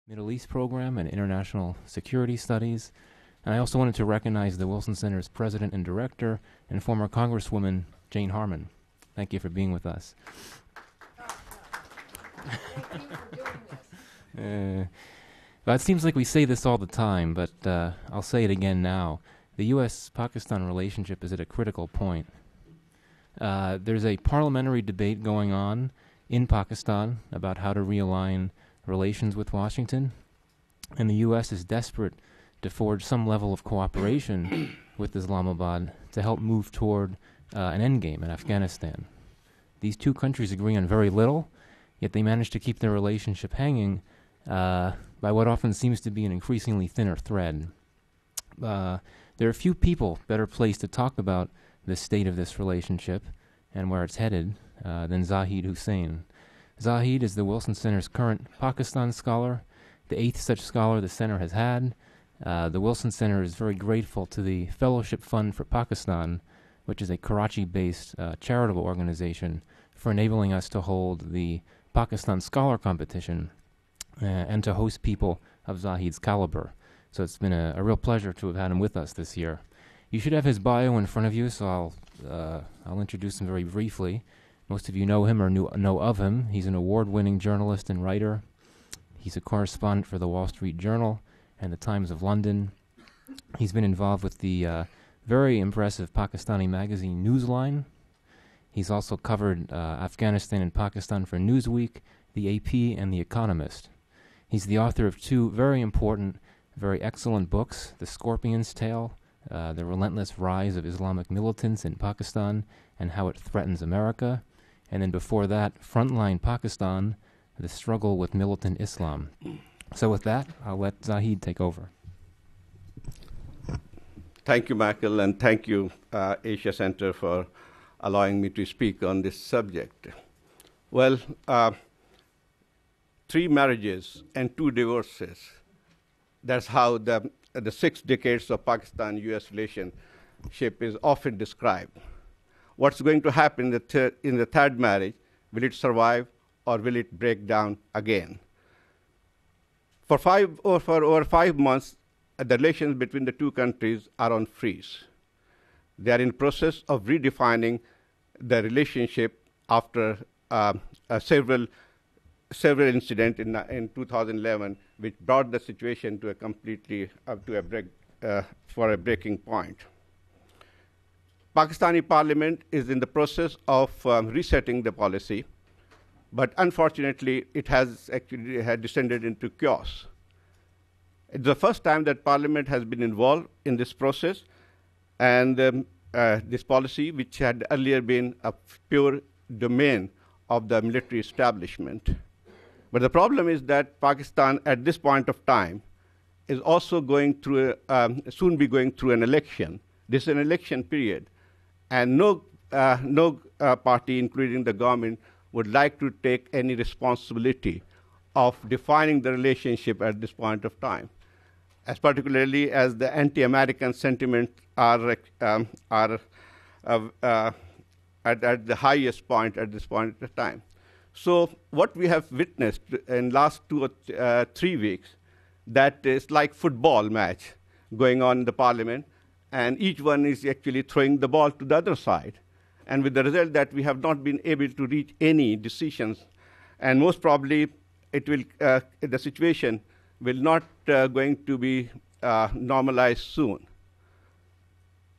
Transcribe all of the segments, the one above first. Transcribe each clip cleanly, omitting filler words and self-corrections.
Middle East Program and International Security Studies. And I also wanted to recognize the Wilson Center's president and director and former Congresswoman Jane Harman. Thank you for being with us. Thank you for doing this. Well, it seems like we say this all the time, but I'll say it again now. The U.S.-Pakistan relationship is at a critical point. There's a parliamentary debate going on in Pakistan about how to realign relations with Washington, and the U.S. is desperate to forge some level of cooperation with Islamabad to help move toward an endgame in Afghanistan. These two countries agree on very little, yet they manage to keep their relationship hanging by what often seems to be an increasingly thinner thread. There are few people better placed to talk about the state of this relationship and where it's headed than Zahid Hussain. Zahid is the Wilson Center's current Pakistan scholar, the 8th such scholar the center has had. The Wilson Center is very grateful to the Fellowship Fund for Pakistan, which is a Karachi-based charitable organization, for enabling us to hold the Pakistan Scholar Competition and to host people of Zahid's caliber. So it's been a real pleasure to have had him with us this year. You should have his bio in front of you, so I'll introduce him very briefly. Most of you know him or know of him. He's an award-winning journalist and writer. He's a correspondent for the Wall Street Journal and the Times of London. He's been involved with the very impressive Pakistani magazine Newsline. He's also covered Afghanistan and Pakistan for Newsweek, the AP, and The Economist. He's the author of two very important, very excellent books, The Scorpion's Tale, The Relentless Rise of Islamic Militants in Pakistan and How It Threatens America, and then before that, Frontline Pakistan, The Struggle with Militant Islam. So with that, I'll let Zahid take over. Thank you, Michael, and thank you, Asia Center, for allowing me to speak on this subject. Well, 3 marriages and 2 divorces. That's how the 6 decades of Pakistan-U.S. relationship is often described. What's going to happen in the third marriage? Will it survive or will it break down again? For over 5 months, the relations between the two countries are on freeze. They are in process of redefining the relationship after several incidents in 2011, which brought the situation to a breaking point. Pakistani Parliament is in the process of resetting the policy, but unfortunately, it has actually descended into chaos. It's the first time that Parliament has been involved in this process, and this policy, which had earlier been a pure domain of the military establishment. But the problem is that Pakistan, at this point of time, is also going through soon be going through an election. This is an election period, and no party, including the government, would like to take any responsibility of defining the relationship at this point of time, as particularly as the anti-American sentiment are at the highest point at this point of time. So what we have witnessed in last 2 or 3 weeks, that is like football match going on in the parliament, and each one is actually throwing the ball to the other side. And with the result that we have not been able to reach any decisions, and most probably it will the situation will not going to be normalized soon.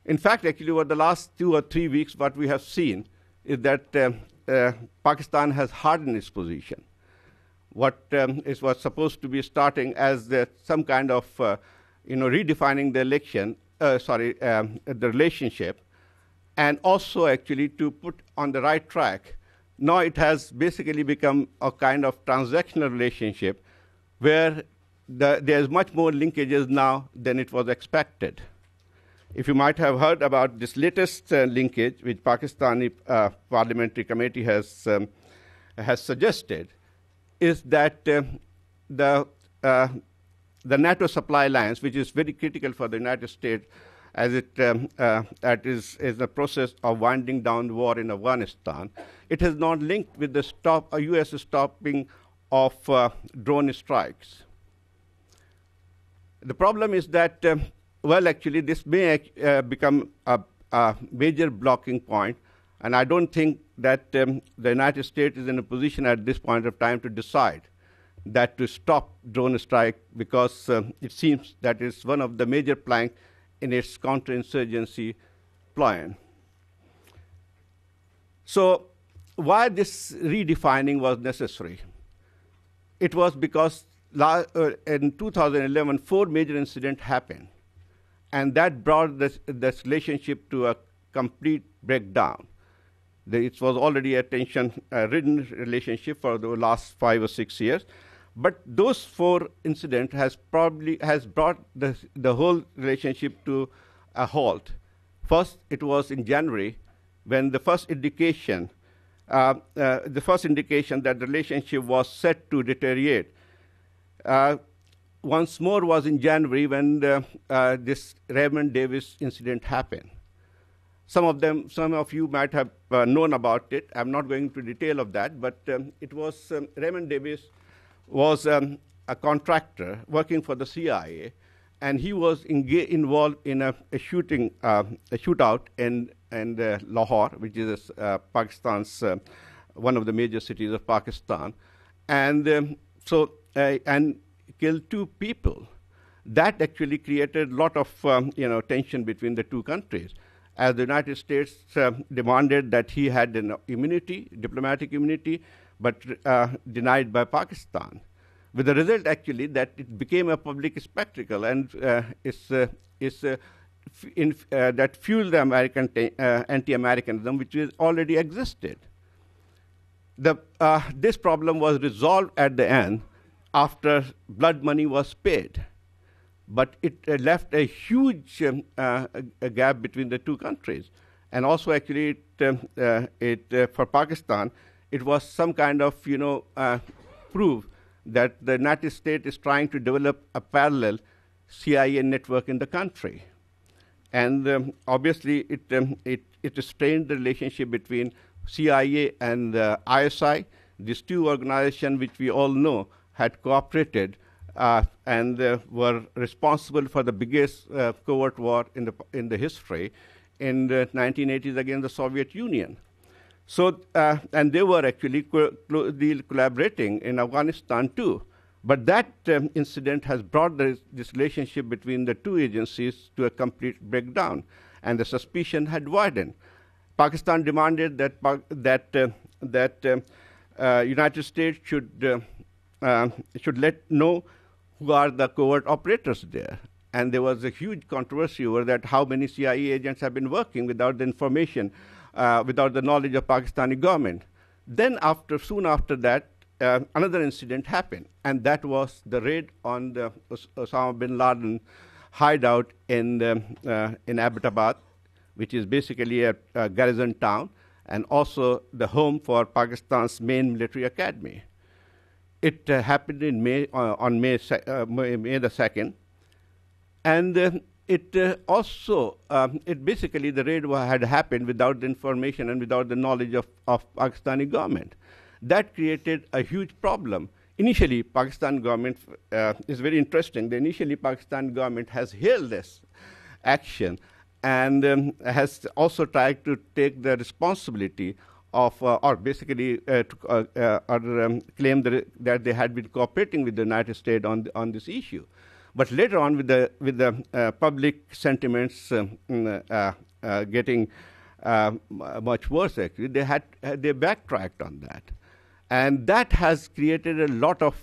In fact, actually, over the last 2 or 3 weeks, what we have seen is that Pakistan has hardened its position. What was supposed to be starting as some kind of redefining the relationship, and also actually to put on the right track. Now it has basically become a kind of transactional relationship where there's much more linkages now than it was expected. If you might have heard about this latest linkage, which Pakistani Parliamentary Committee has suggested, is that the NATO supply lines, which is very critical for the United States, as that is the process of winding down the war in Afghanistan, it has not linked with the U.S. stopping of drone strikes. The problem is that, well, actually, this may become a major blocking point, and I don't think that the United States is in a position at this point of time to decide that to stop drone strike, because it seems that it's one of the major planks in its counterinsurgency plan. So why this redefining was necessary? It was because in 2011, 4 major incidents happened, and that brought this relationship to a complete breakdown. It was already a tension-ridden relationship for the last 5 or 6 years, but those 4 incidents has brought the whole relationship to a halt. First, it was in January when the first indication that the relationship was set to deteriorate. Once more was in January when this Raymond Davis incident happened. Some of you might have known about it. I'm not going into detail of that, but it was Raymond Davis was a contractor working for the CIA, and he was involved in a shootout in Lahore, which is Pakistan's one of the major cities of Pakistan, and and killed 2 people. That actually created a lot of tension between the 2 countries, as the United States demanded that he had an immunity, diplomatic immunity, but denied by Pakistan, with the result actually that it became a public spectacle, and that fueled the American anti-Americanism, which already existed. This problem was resolved at the end after blood money was paid, but it left a huge a gap between the 2 countries, and also actually for Pakistan, it was some kind of proof that the United States is trying to develop a parallel CIA network in the country, and obviously it strained the relationship between CIA and ISI. These 2 organizations, which we all know, had cooperated and were responsible for the biggest covert war in the history in the 1980s against the Soviet Union. So, and they were actually collaborating in Afghanistan too. But that incident has brought this relationship between the 2 agencies to a complete breakdown, and the suspicion had widened. Pakistan demanded that United States should let know who are the covert operators there. And there was a huge controversy over that, how many CIA agents have been working without the information, without the knowledge of Pakistani government. Then soon after that, another incident happened, and that was the raid on the Osama bin Laden hideout in Abbottabad, which is basically a garrison town, and also the home for Pakistan's main military academy. It happened in May, on May the 2nd, and basically the raid had happened without the information and without the knowledge of Pakistani government. That created a huge problem. Initially, Pakistan government is very interesting. Initially, Pakistan government has hailed this action and has also tried to take the responsibility of, or basically claim that they had been cooperating with the United States on this issue. But later on, with the public sentiments getting much worse, actually, they backtracked on that, and that has created a lot of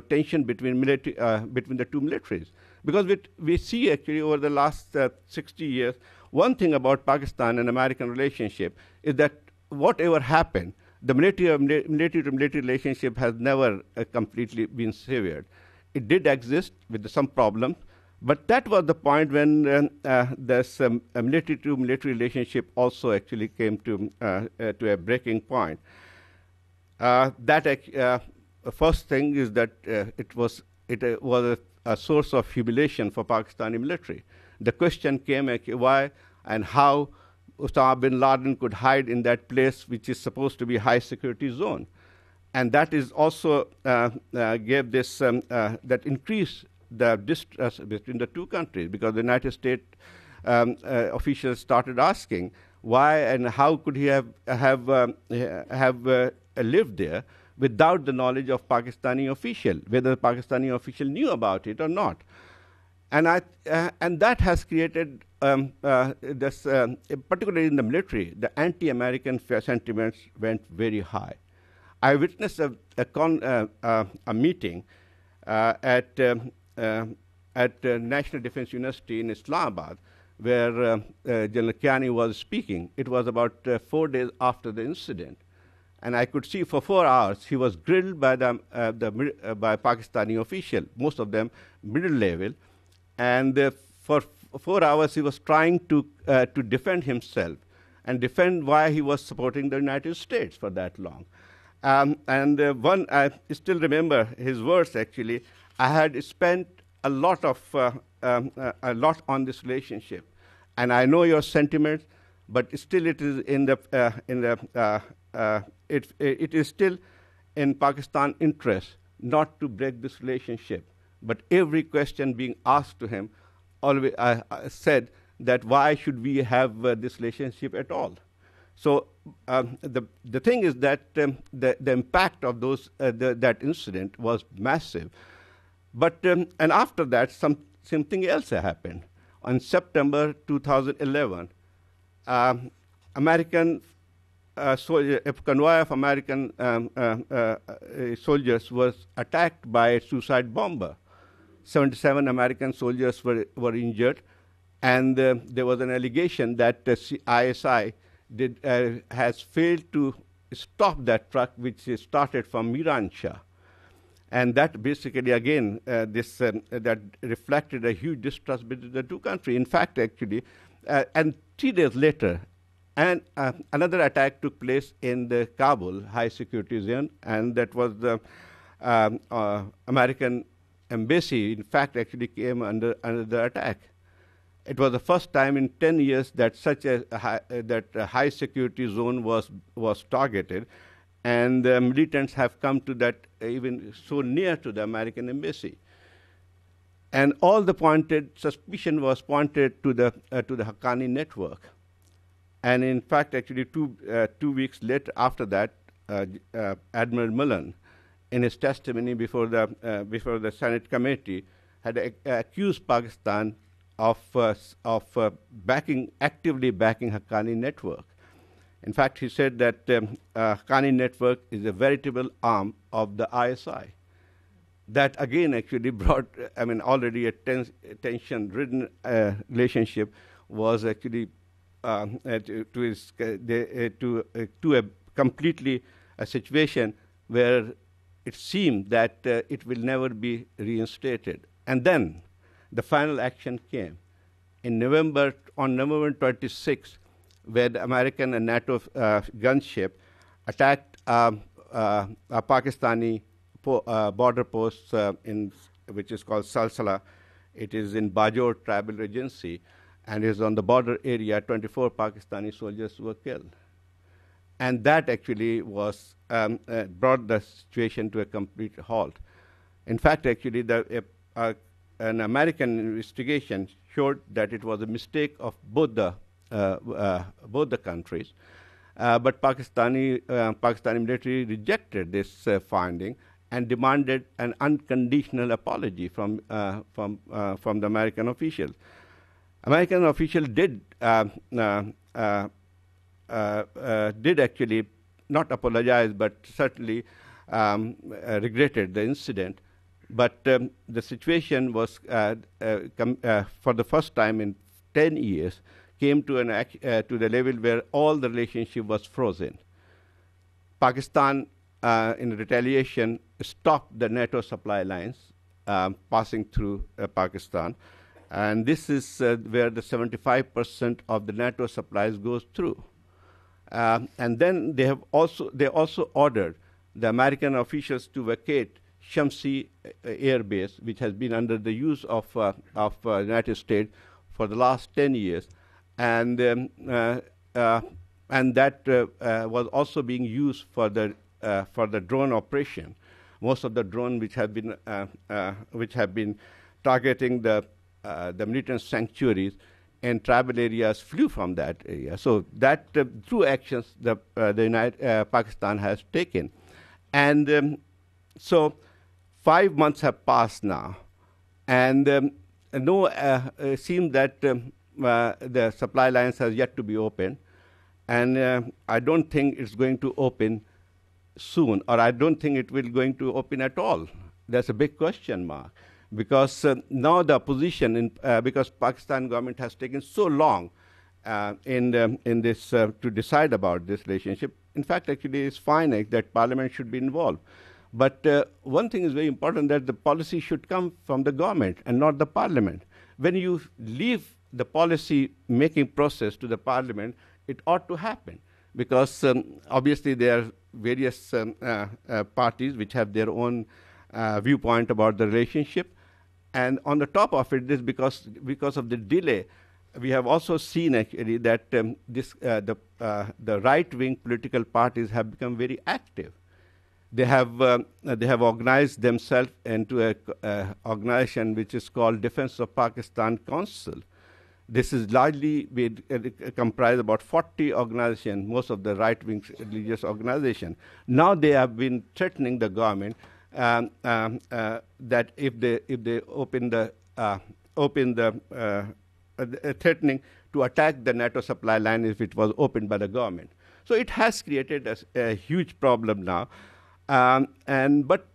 tension between the 2 militaries. Because we see actually over the last 60 years, one thing about Pakistan and American relationship is that whatever happened, the military-to-military relationship has never completely been severed. It did exist with some problems, but that was the point when this military-to-military relationship also actually came to a breaking point. First thing is that it was a source of humiliation for Pakistani military. The question came why and how Osama bin Laden could hide in that place, which is supposed to be a high security zone. And that is also gave this, that increased the distrust between the two countries, because the United States officials started asking why and how could he have lived there without the knowledge of Pakistani official, whether the Pakistani official knew about it or not. And that has created particularly in the military, the anti-American sentiments went very high. I witnessed a meeting at National Defense University in Islamabad, where General Kiani was speaking. It was about 4 days after the incident. And I could see for 4 hours he was grilled by by Pakistani official, most of them middle level, and for 4 hours he was trying to defend himself and defend why he was supporting the United States for that long. One I still remember his words. Actually, I had spent a lot on this relationship, and I know your sentiments, but still it is it is still in Pakistan interest not to break this relationship. But every question being asked to him, always I said that why should we have this relationship at all? So the thing is that the impact of that incident was massive. But and after that, something else happened. On September 2011, American a convoy of American soldiers was attacked by a suicide bomber. 77 American soldiers were injured, and there was an allegation that ISI has failed to stop that truck, which started from Miran Shah. And that basically, again, that reflected a huge distrust between the two countries. In fact, actually, and 3 days later, and another attack took place in the Kabul high security zone, and that was the American embassy. In fact, actually came under the attack. It was the first time in 10 years that such a high security zone was targeted, and the militants have come to that even so near to the American embassy. And all the suspicion was pointed to the Haqqani network. And in fact, actually, 2 weeks later, after that, Admiral Mullen, in his testimony before the Senate committee, had accused Pakistan of actively backing Haqqani network. In fact, he said that Haqqani network is a veritable arm of the ISI. That again actually brought, already a tension-ridden relationship was actually to a completely a situation where it seemed that it will never be reinstated. And then the final action came on November 26, where the American and NATO gunship attacked a Pakistani border post which is called Salsala. It is in Bajour tribal regency, and is on the border area. 24 Pakistani soldiers were killed. And that actually was brought the situation to a complete halt. In fact, actually, an American investigation showed that it was a mistake of both the countries, but Pakistani military rejected this finding and demanded an unconditional apology from the American officials. American officials did actually not apologize, but certainly regretted the incident. But the situation was, for the first time in 10 years, came to the level where all the relationship was frozen. Pakistan, in retaliation, stopped the NATO supply lines passing through Pakistan. And this is where the 75% of the NATO supplies goes through. And then they also ordered the American officials to vacate Shamsi Air Base, which has been under the use of United States for the last 10 years, and that was also being used for the drone operation. Most of the drones which have been targeting the militant sanctuaries and tribal areas flew from that area. So that through actions Pakistan has taken. And so 5 months have passed now, and it seems that the supply lines has yet to be opened, and I don't think it's going to open soon, or I don't think it will going to open at all. That's a big question mark, because now the opposition, because Pakistan government has taken so long in this to decide about this relationship. In fact, actually, it's fine that Parliament should be involved. But one thing is very important, that the policy should come from the government and not the Parliament. When you leave the policy making process to the Parliament, it ought to happen, because obviously there are various parties which have their own viewpoint about the relationship. And on the top of it, this because of the delay, we have also seen actually that the right-wing political parties have become very active. They have organized themselves into a organization which is called Defense of Pakistan Council. This is largely comprised about 40 organizations, most of the right-wing religious organizations. Now they have been threatening the government that if they threatening to attack the NATO supply line if it was opened by the government. So it has created a huge problem now. But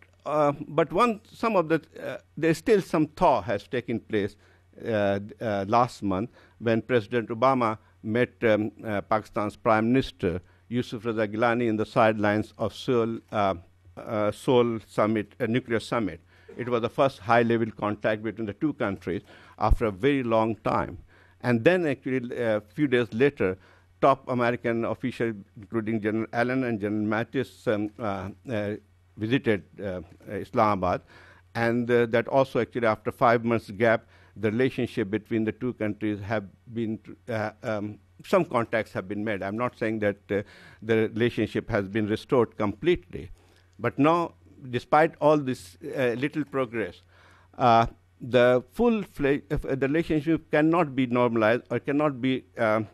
there's still some thaw has taken place last month when President Obama met Pakistan's Prime Minister Yusuf Raza Gilani in the sidelines of Seoul summit, nuclear summit. It was the first high-level contact between the two countries after a very long time. And then actually a few days later, top American officials, including General Allen and General Mattis, visited Islamabad. And that also actually after 5 months gap, the relationship between the two countries have been, some contacts have been made. I'm not saying that the relationship has been restored completely. But now, despite all this little progress, the the relationship cannot be normalized or cannot be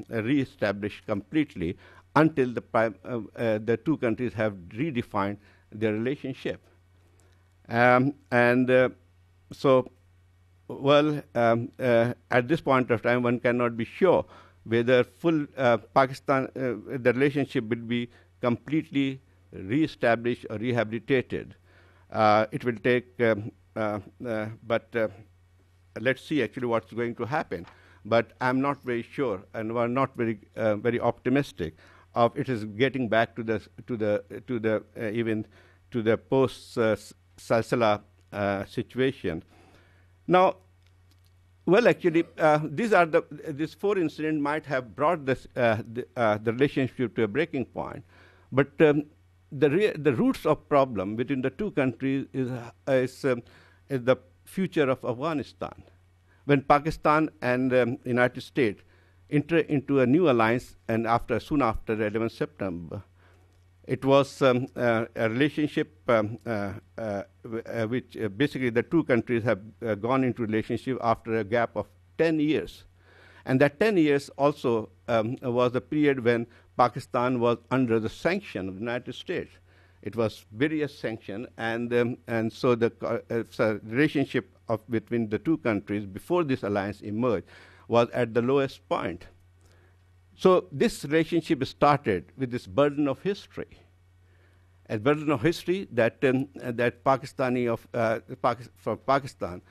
re-established completely until the two countries have redefined their relationship. At this point of time, one cannot be sure whether the relationship will be completely re-established or rehabilitated. It will take, but let's see actually what's going to happen. But I'm not very sure, and we're not very optimistic of it is getting back to the even to the post Salsala situation. Now, well, actually, these four incidents might have brought the relationship to a breaking point, but the roots of problem between the two countries is the future of Afghanistan. When Pakistan and United States enter into a new alliance, and soon after 11 September, it was a relationship which basically the two countries have gone into relationship after a gap of 10 years. And that 10 years also was the period when Pakistan was under the sanction of the United States. It was various sanctions, and so the relationship between the two countries before this alliance emerged was at the lowest point. So this relationship started with this burden of history. A burden of history that Pakistani from Pakistan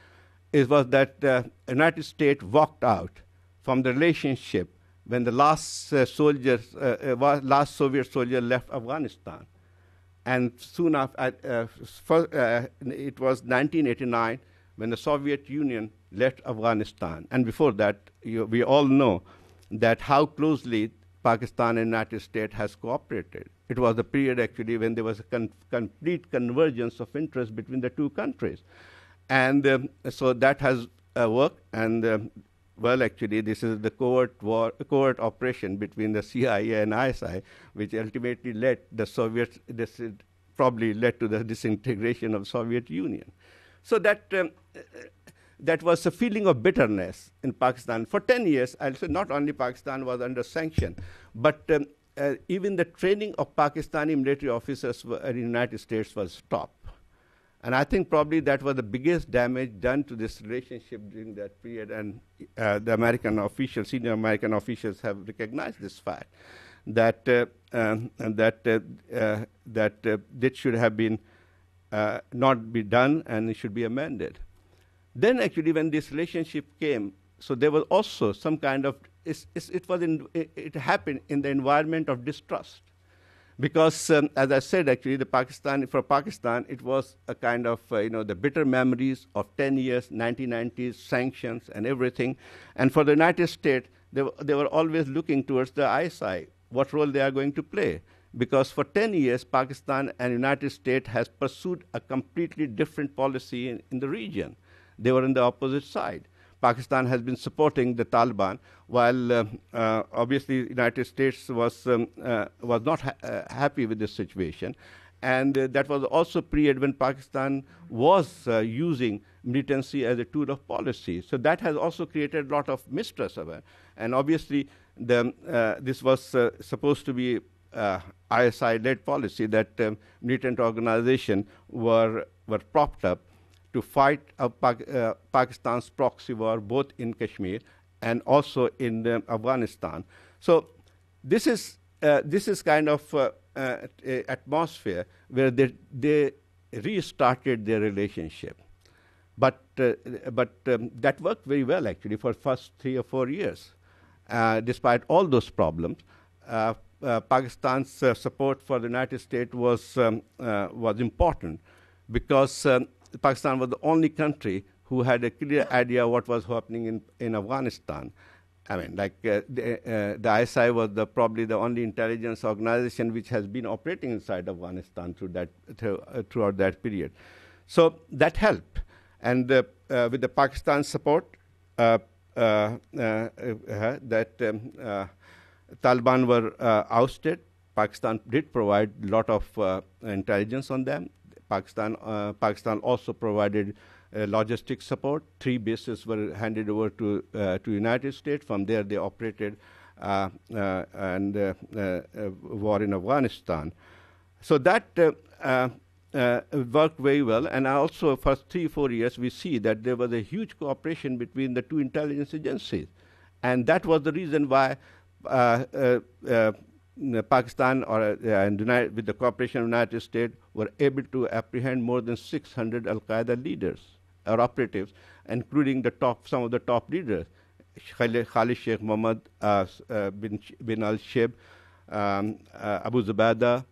was that the United States walked out from the relationship when the last last Soviet soldier left Afghanistan. And soon after, it was 1989 when the Soviet Union left Afghanistan. And before that, we all know that how closely Pakistan and United States has cooperated. It was the period actually when there was a complete convergence of interest between the two countries. And so that has worked. And well, actually, this is the covert operation between the CIA and ISI, which ultimately led the Soviets. This probably led to the disintegration of the Soviet Union. So that that was a feeling of bitterness in Pakistan. For 10 years, I'll say not only Pakistan was under sanction, but even the training of Pakistani military officers in the United States was stopped. And I think probably that was the biggest damage done to this relationship during that period, and the American officials, senior American officials, have recognized this fact, that that should have been not be done, and it should be amended. Then actually when this relationship came, so there was also some kind of, it happened in the environment of distrust. Because, as I said, actually, for Pakistan, it was a kind of, the bitter memories of 10 years, 1990s, sanctions and everything. And for the United States, they were always looking towards the ISI, what role they are going to play. Because for 10 years, Pakistan and United States has pursued a completely different policy in the region. They were on the opposite side. Pakistan has been supporting the Taliban, while obviously the United States was not happy with this situation. And that was also a period when Pakistan was using militancy as a tool of policy. So that has also created a lot of mistrust of it. And obviously, this was supposed to be ISI-led policy, that militant organizations were propped up to fight Pakistan's proxy war, both in Kashmir and also in Afghanistan. So this is kind of a atmosphere where they restarted their relationship. But that worked very well, actually, for the first 3 or 4 years. Despite all those problems, Pakistan's support for the United States was important, because Pakistan was the only country who had a clear idea what was happening in Afghanistan. I mean, like the ISI was probably the only intelligence organization which has been operating inside Afghanistan throughout that period. So that helped. And with the Pakistan support, Taliban were ousted. Pakistan did provide a lot of intelligence on them. Pakistan also provided logistic support. 3 bases were handed over to United States. From there, they operated war in Afghanistan. So that worked very well. And also, for 3-4 years, we see that there was a huge cooperation between the 2 intelligence agencies, and that was the reason why Pakistan with the cooperation of the United States were able to apprehend more than 600 Al-Qaeda leaders or operatives, including some of the top leaders, Khalid Sheikh Mohammed bin al-Shib, Abu Zubaydah,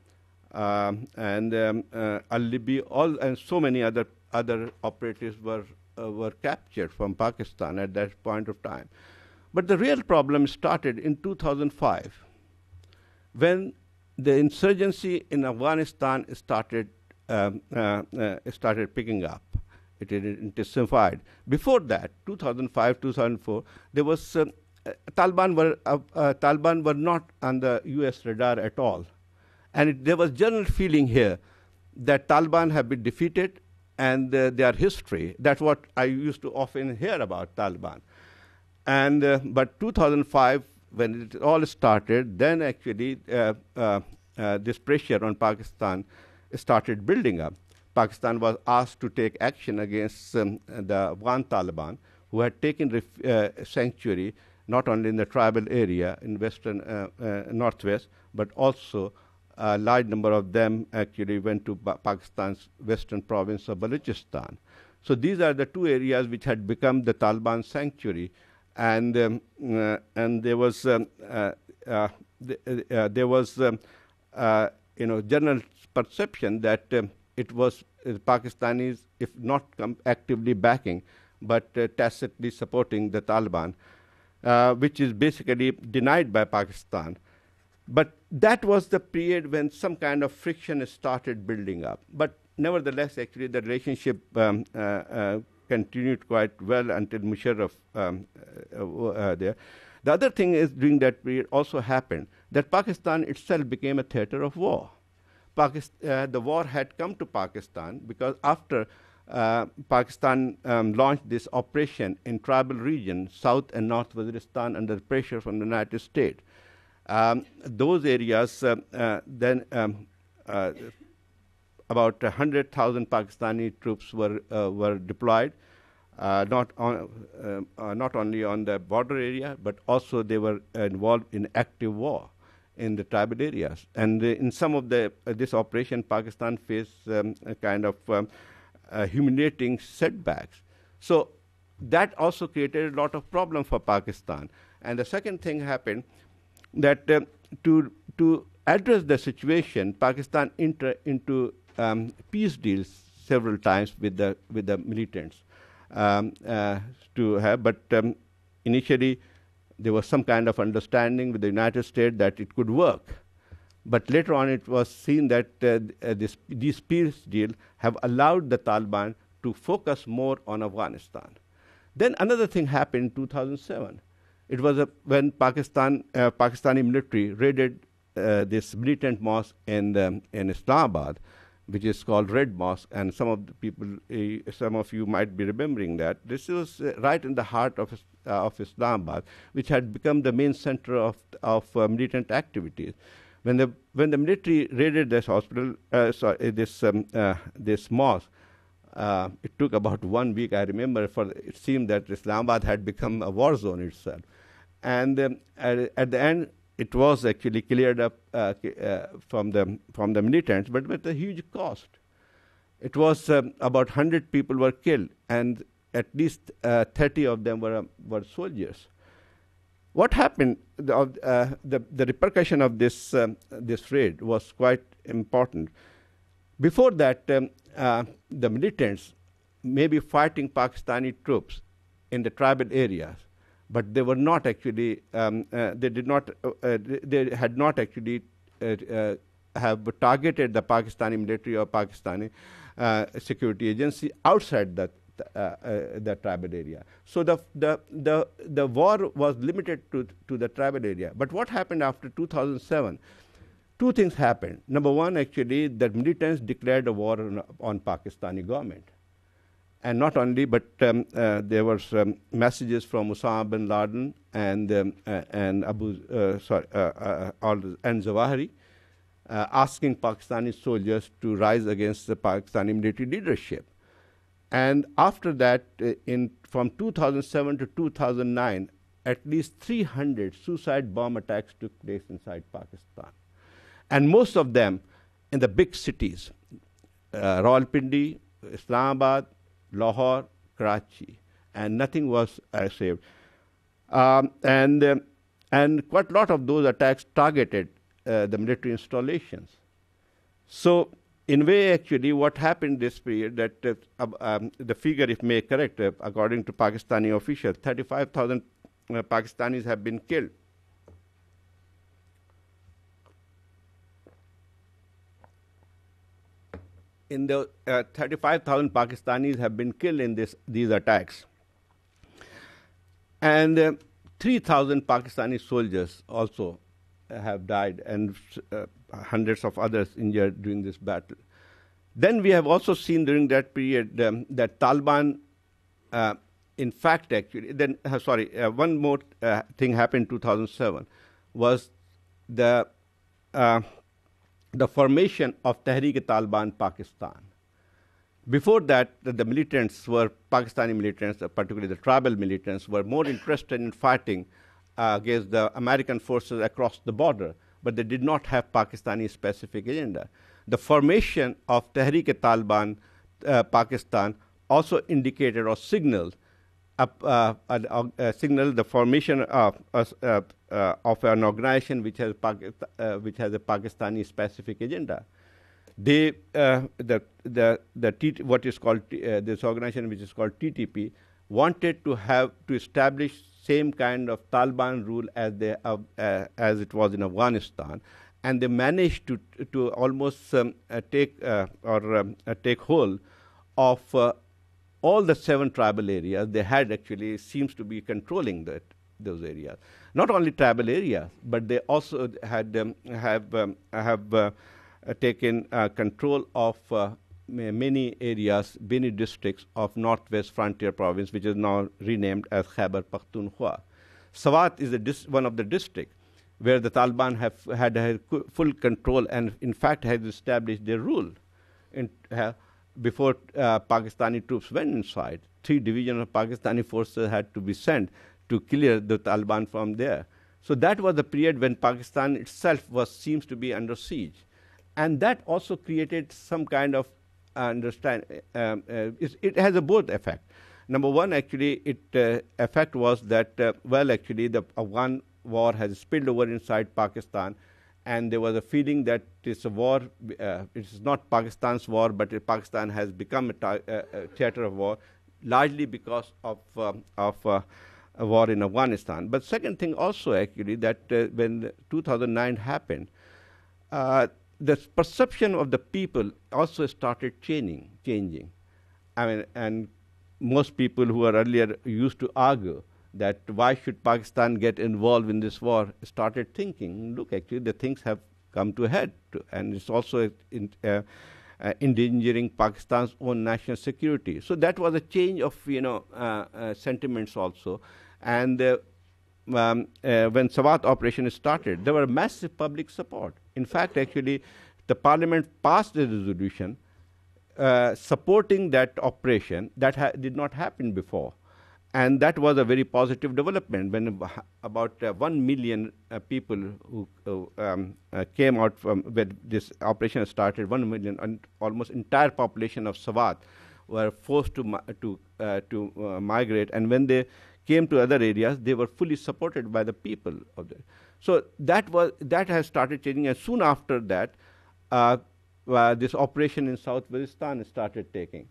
and Al-Libi, and so many other operatives were captured from Pakistan at that point of time. But the real problem started in 2005, when the insurgency in Afghanistan started picking up. It intensified. Before that, 2005, 2004, there was Taliban were not on the U.S. radar at all, and there was general feeling here that Taliban have been defeated and their history. That's what I used to often hear about Taliban. And but 2005, when it all started, then actually this pressure on Pakistan started building up. Pakistan was asked to take action against the Afghan Taliban, who had taken sanctuary not only in the tribal area in western northwest, but also a large number of them actually went to Pakistan's western province of Balochistan. So these are the 2 areas which had become the Taliban sanctuary, and there was general perception that it was Pakistanis, if not actively backing, but tacitly supporting the Taliban, which is basically denied by Pakistan. But that was the period when some kind of friction started building up. But nevertheless, actually, the relationship continued quite well until Musharraf there. The other thing is, during that period also happened that Pakistan itself became a theater of war. The war had come to Pakistan because after Pakistan launched this operation in tribal regions, South and North Waziristan, under pressure from the United States. Those areas then about 100,000 Pakistani troops were deployed, not only on the border area, but also they were involved in active war in the tribal areas. And in some of this operation, Pakistan faced a kind of humiliating setbacks. So that also created a lot of problem for Pakistan. And the second thing happened that to address the situation, Pakistan entered into peace deals several times with the militants to have, but initially there was some kind of understanding with the United States that it could work. But later on it was seen that these peace deals have allowed the Taliban to focus more on Afghanistan. Then another thing happened in 2007. It was when Pakistani military raided this militant mosque in Islamabad, which is called Red Mosque, and some of you might be remembering that. This was right in the heart of Islamabad, which had become the main center of militant activities. When the military raided this hospital, this mosque, it took about 1 week. I remember, for it seemed that Islamabad had become a war zone itself, and at the end, it was actually cleared up from the militants, but with a huge cost. It was about 100 people were killed, and at least 30 of them were soldiers. What happened? The repercussion of this raid was quite important. Before that, the militants may be fighting Pakistani troops in the tribal areas, but they were not actually. They had not actually have targeted the Pakistani military or Pakistani security agency outside the tribal area. So the war was limited to the tribal area. But what happened after 2007? Two things happened. Number one, actually, the militants declared a war on Pakistani government. And not only, but there were messages from Osama bin Laden and Zawahiri asking Pakistani soldiers to rise against the Pakistani military leadership. And after that, from 2007 to 2009, at least 300 suicide bomb attacks took place inside Pakistan. And most of them in the big cities, Rawalpindi, Islamabad, Lahore, Karachi, and nothing was saved. And quite a lot of those attacks targeted the military installations. So, in a way, actually, what happened this period, that the figure, if may correct, according to Pakistani officials, 35,000 Pakistanis have been killed. In the 35,000 Pakistanis have been killed in these attacks. And 3,000 Pakistani soldiers also have died, and hundreds of others injured during this battle. Then we have also seen during that period that Taliban, in fact, actually, then, one more thing happened in 2007, was the formation of Tehreek-e-Taliban Pakistan. Before that, the militants were, Pakistani militants, particularly the tribal militants, were more interested in fighting against the American forces across the border, but they did not have Pakistani specific agenda. The formation of Tehreek-e-Taliban Pakistan also indicated or signaled the formation of an organization which has a Pakistani specific agenda. They what is called this organization, which is called TTP, wanted to establish same kind of Taliban rule as it was in Afghanistan, and they managed to almost take hold of all the 7 tribal areas. They had actually seems to be controlling those areas. Not only tribal areas, but they also had have taken control of many areas, many districts of Northwest Frontier Province, which is now renamed as Khyber Pakhtunkhwa. Swat is one of the districts where the Taliban have had full control and, in fact, has established their rule. Before Pakistani troops went inside, 3 divisions of Pakistani forces had to be sent to clear the Taliban from there. So that was the period when Pakistan itself seems to be under siege. And that also created some kind of it has a both effect. Number one, actually, effect was that, actually, the Afghan war has spilled over inside Pakistan, and there was a feeling that it's a war, it is not Pakistan's war, but Pakistan has become a theater of war, largely because of a war in Afghanistan. But second thing also, actually, that when 2009 happened, the perception of the people also started changing. I mean, and most people who are earlier used to argue that why should Pakistan get involved in this war started thinking, look, actually, the things have come to a head, and it's also endangering Pakistan's own national security. So that was a change of, sentiments also. And when Swat operation started, there were massive public support. In fact, actually, the parliament passed a resolution supporting that operation that did not happen before. And that was a very positive development when about 1 million people who came out from when this operation started, 1 million, and almost entire population of Swat were forced to migrate. And when they came to other areas, they were fully supported by the people of there. So that has started changing, and soon after that, this operation in South Waziristan started taking,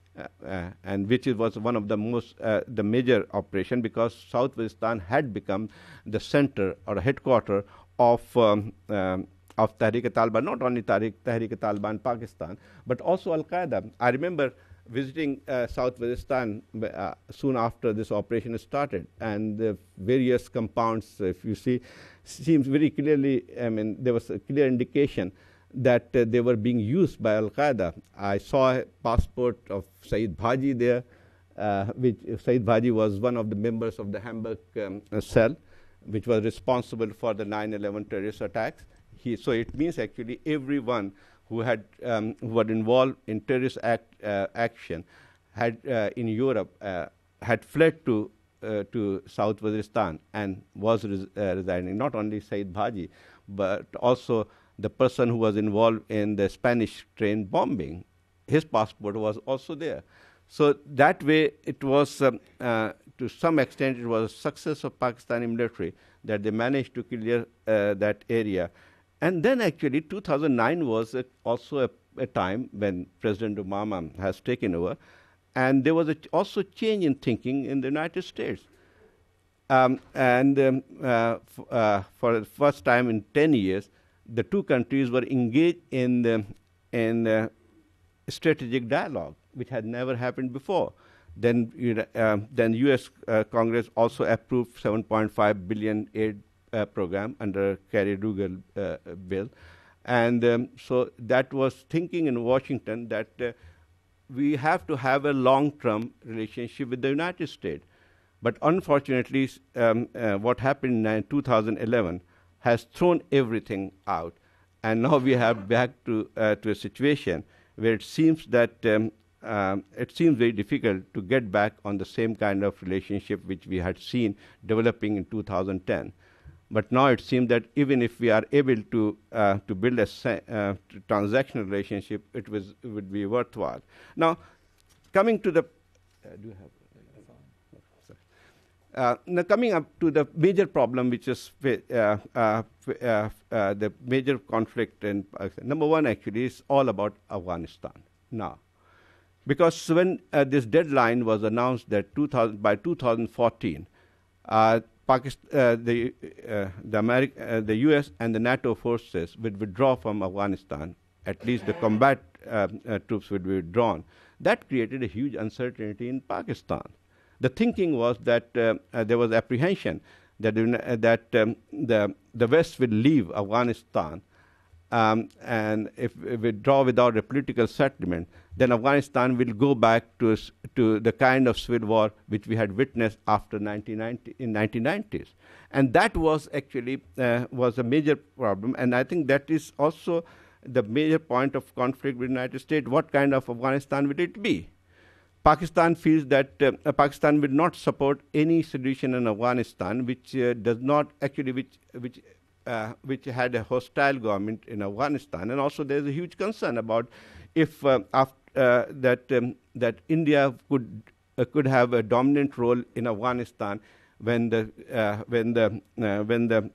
and which was one of the most the major operation, because South Waziristan had become the center or headquarter of Tehrik-e-Taliban, not only Tehrik-e-Taliban Pakistan, but also Al-Qaeda. I remember visiting South Waziristan soon after this operation started, and the various compounds, if you see, seems very clearly, I mean, there was a clear indication that they were being used by Al-Qaeda. I saw a passport of Saeed Bhaji there, which Saeed Bhaji was one of the members of the Hamburg cell, which was responsible for the 9/11 terrorist attacks. So it means actually everyone who were involved in terrorist action had in Europe had fled to South Waziristan and was residing. Not only Saeed Bhaji, but also the person who was involved in the Spanish train bombing. His passport was also there. So that way, it was, to some extent, it was a success of Pakistani military that they managed to clear that area. And then actually 2009 was also a time when President Obama has taken over, and there was also change in thinking in the United States. For the first time in 10 years, the two countries were engaged in strategic dialogue, which had never happened before. Then U.S. Congress also approved $7.5 billion aid program under Kerry-Rugal bill. And so that was thinking in Washington that we have to have a long-term relationship with the United States. But unfortunately, what happened in 2011 has thrown everything out. And now we are back to a situation where it seems that it seems very difficult to get back on the same kind of relationship which we had seen developing in 2010. But now it seems that even if we are able to build a transactional relationship, it would be worthwhile. Now, coming to the do you have? Now coming up to the major problem, which is the major conflict in Pakistan. Number one, actually, is all about Afghanistan now. Because when this deadline was announced that by 2014, the U.S. and the NATO forces would withdraw from Afghanistan, at least the combat troops would be withdrawn, that created a huge uncertainty in Pakistan. The thinking was that there was apprehension that the West will leave Afghanistan and if we withdraw without a political settlement, then Afghanistan will go back to the kind of civil war which we had witnessed after 1990 in 1990s, and that was actually was a major problem. And I think that is also the major point of conflict with the United States. What kind of Afghanistan will it be? Pakistan feels that Pakistan will not support any solution in Afghanistan which does not actually which had a hostile government in Afghanistan. And also there is a huge concern about if that India could have a dominant role in Afghanistan when the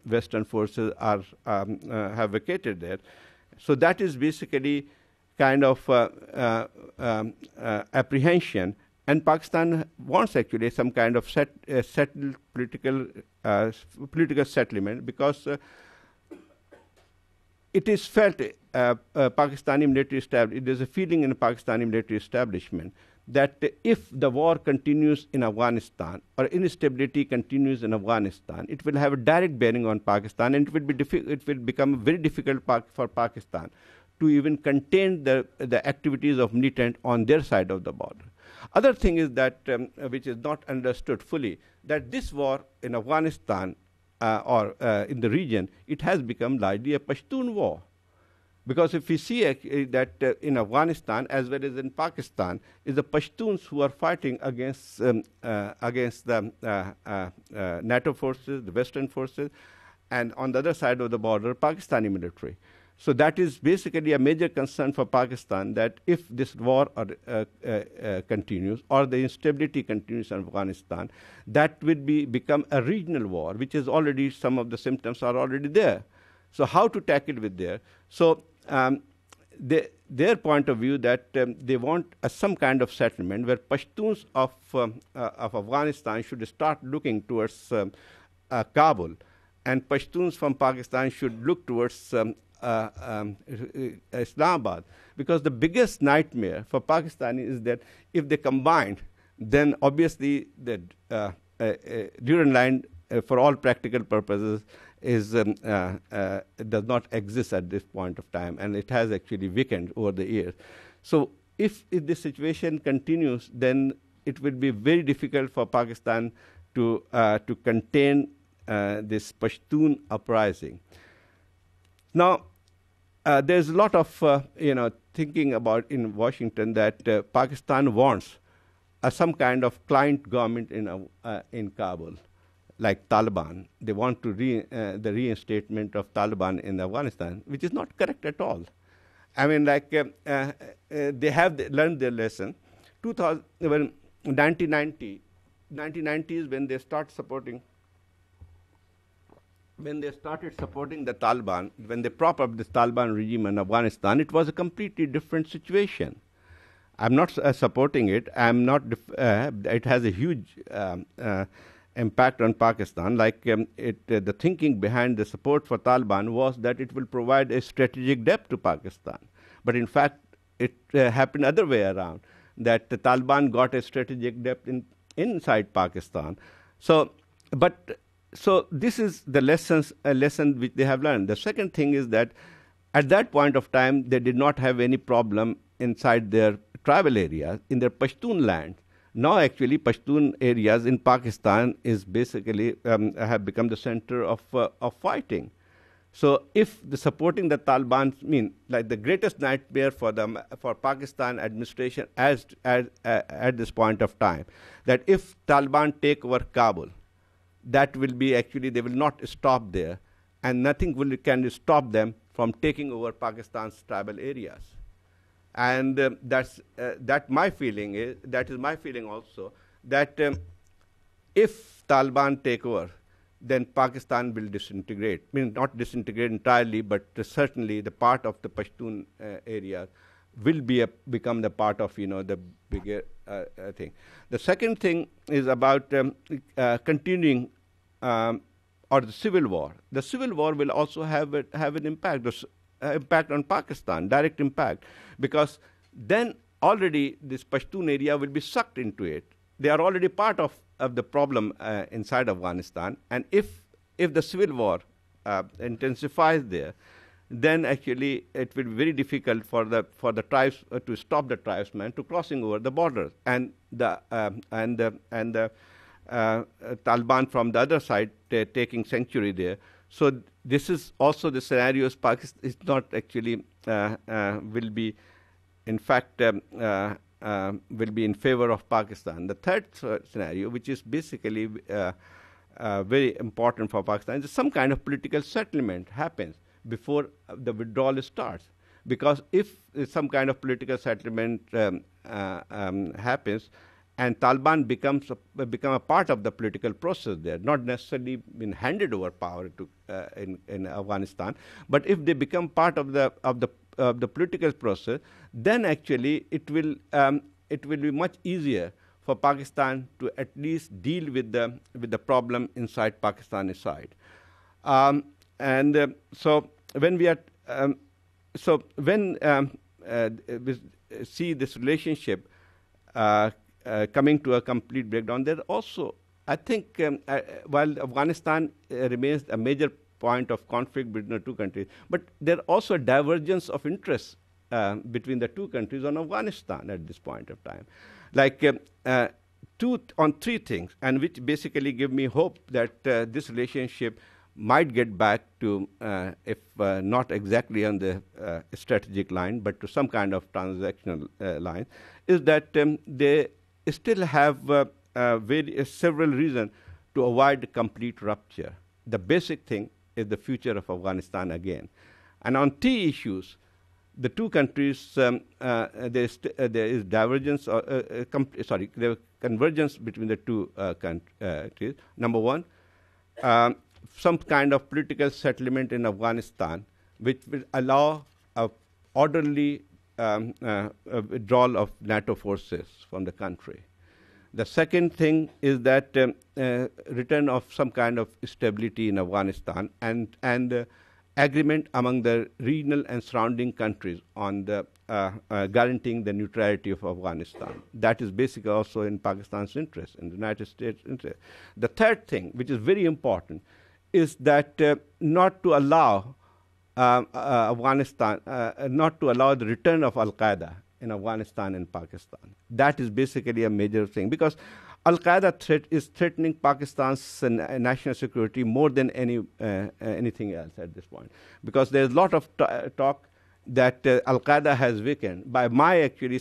Western forces are have vacated there. So that is basically kind of apprehension, and Pakistan wants actually some kind of settled political settlement, because it is felt Pakistani military establishment. There is a feeling in the Pakistani military establishment that if the war continues in Afghanistan or instability continues in Afghanistan, it will have a direct bearing on Pakistan, and it will become very difficult for Pakistan to even contain the activities of militant on their side of the border. Other thing is that, which is not understood fully, that this war in Afghanistan or in the region, it has become largely a Pashtun war. Because if we see that in Afghanistan as well as in Pakistan, is the Pashtuns who are fighting against the NATO forces, the Western forces, and on the other side of the border, Pakistani military. So that is basically a major concern for Pakistan, that if this war continues or the instability continues in Afghanistan, that will become a regional war, which is already, some of the symptoms are already there. So how to tackle with there? So their point of view that they want some kind of settlement where Pashtuns of Afghanistan should start looking towards Kabul, and Pashtuns from Pakistan should look towards Islamabad, because the biggest nightmare for Pakistani is that if they combine, then obviously the Durand line, for all practical purposes, is does not exist at this point of time, and it has actually weakened over the years. So if this situation continues, then it will be very difficult for Pakistan to contain this Pashtun uprising. Now, there's a lot of thinking about in Washington that Pakistan wants some kind of client government in Kabul, like Taliban. They want to the reinstatement of Taliban in Afghanistan, which is not correct at all. I mean, like they have learned their lesson. 1990 is when they started supporting the Taliban, when they prop up this Taliban regime in Afghanistan, it was a completely different situation. I'm not supporting it. I'm not. It has a huge impact on Pakistan. Like the thinking behind the support for Taliban was that it will provide a strategic depth to Pakistan. But in fact, it happened other way around. That the Taliban got a strategic depth inside Pakistan. So this is the lesson which they have learned. The second thing is that at that point of time, they did not have any problem inside their tribal areas, in their Pashtun land. Now, actually, Pashtun areas in Pakistan is basically have become the center of fighting. So, if the supporting the Taliban like the greatest nightmare for Pakistan administration at this point of time, that if Taliban take over Kabul, that will be actually, they will not stop there, and nothing can stop them from taking over Pakistan's tribal areas. And that is my feeling also, that if Taliban take over, then Pakistan will disintegrate. Not disintegrate entirely, but certainly the part of the Pashtun area will become the part of the bigger thing. The second thing is about continuing or the civil war. The civil war will also have an impact on Pakistan, direct impact, because then already this Pashtun area will be sucked into it. They are already part of the problem inside Afghanistan, and if the civil war intensifies there, then actually it will be very difficult for the tribes to stop the tribesmen to crossing over the borders, and the Taliban from the other side taking sanctuary there. So this is also the scenarios. Pakistan is not actually will be, in fact, will be in favor of Pakistan. The third scenario, which is basically very important for Pakistan, is some kind of political settlement happens before the withdrawal starts. Because if some kind of political settlement happens, and Taliban become a part of the political process there, not necessarily been handed over power to in Afghanistan, but if they become part of the political process, then actually it will be much easier for Pakistan to at least deal with the problem inside Pakistani side. So when we are we see this relationship coming to a complete breakdown, there also, I think, while Afghanistan remains a major point of conflict between the two countries, but there are also a divergence of interests between the two countries on Afghanistan at this point of time. Like three things, and which basically give me hope that this relationship might get back to, if not exactly on the strategic line, but to some kind of transactional line, is that they still have several reasons to avoid complete rupture. The basic thing is the future of Afghanistan again. And on three issues, the two countries, there is divergence, there convergence between the two countries. Number one, some kind of political settlement in Afghanistan, which will allow a orderly withdrawal of NATO forces from the country. The second thing is that return of some kind of stability in Afghanistan, and agreement among the regional and surrounding countries on the guaranteeing the neutrality of Afghanistan. That is basically also in Pakistan's interest, in the United States' interest. The third thing, which is very important, is that not to allow Afghanistan, not to allow the return of Al-Qaeda in Afghanistan and Pakistan. That is basically a major thing, because Al-Qaeda threat is threatening Pakistan's national security more than anything else at this point. Because there's a lot of talk that Al-Qaeda has weakened. By my actually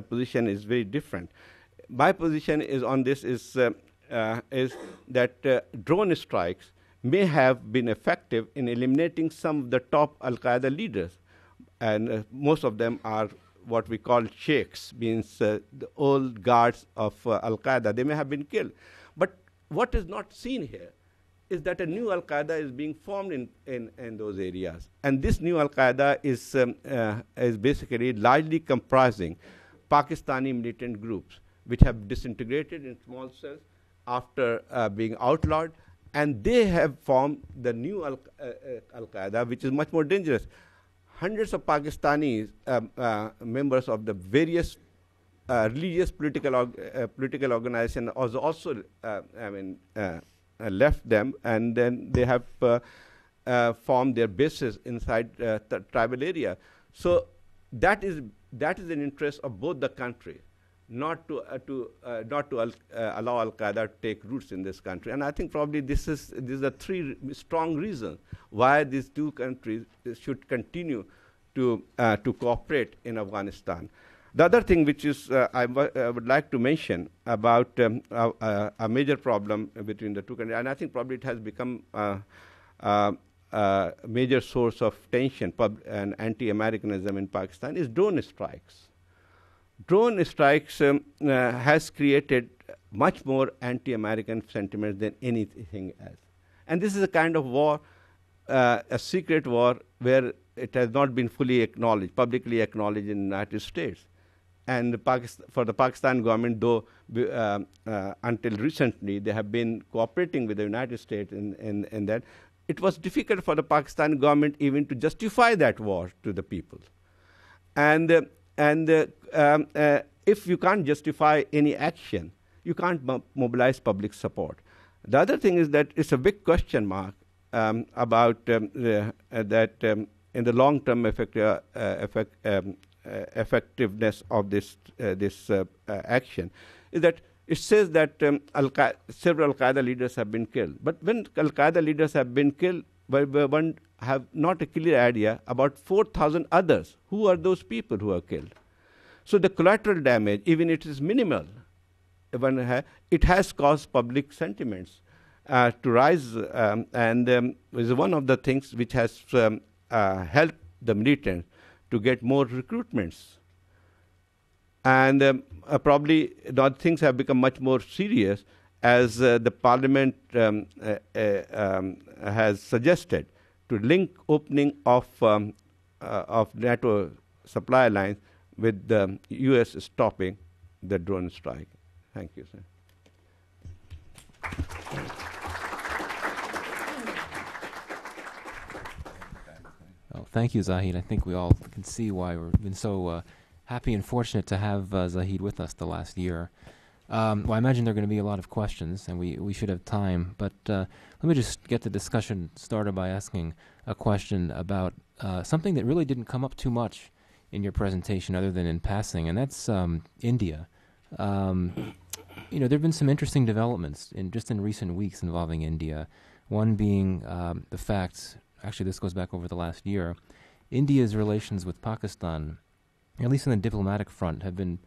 position is very different. My position is on this is that drone strikes may have been effective in eliminating some of the top Al-Qaeda leaders. And most of them are what we call sheikhs, means the old guards of Al-Qaeda. They may have been killed. But what is not seen here is that a new Al-Qaeda is being formed in those areas. And this new Al-Qaeda is basically largely comprising Pakistani militant groups, which have disintegrated in small cells after being outlawed. And they have formed the new Al-Qaeda, which is much more dangerous. Hundreds of Pakistanis, members of the various religious political organizations, also left them, and then they have formed their bases inside the tribal area. So that is an interest of both the countries, not to allow Al-Qaeda to take roots in this country. And I think probably these are three strong reasons why these two countries should continue to cooperate in Afghanistan. The other thing which is I would like to mention about a major problem between the two countries, and I think probably it has become a major source of tension and anti-Americanism in Pakistan, is drone strikes. Drone strikes has created much more anti-American sentiment than anything else. And this is a kind of war, a secret war, where it has not been fully acknowledged, publicly acknowledged in the United States. And for the Pakistan government, though, until recently, they have been cooperating with the United States in that, it was difficult for the Pakistan government even to justify that war to the people. And if you can't justify any action, you can't mobilize public support. The other thing is that it's a big question mark that in the long-term effectiveness of this action is that it says that several Al-Qaeda leaders have been killed. But when Al-Qaeda leaders have been killed, one have not a clear idea about 4,000 others. Who are those people who are killed? So the collateral damage, even it is minimal, it has caused public sentiments to rise, and is one of the things which has helped the militants to get more recruitments. And probably the things have become much more serious as the parliament has suggested to link opening of NATO supply lines with the U.S. stopping the drone strike. Thank you, sir. Oh, thank you, Zahid. I think we all can see why we've been so happy and fortunate to have Zahid with us the last year. Well, I imagine there are going to be a lot of questions, and we should have time. But let me just get the discussion started by asking a question about something that really didn't come up too much in your presentation other than in passing, and that's India. There have been some interesting developments in recent weeks involving India. One being the fact, actually this goes back over the last year, India's relations with Pakistan, at least on the diplomatic front, have been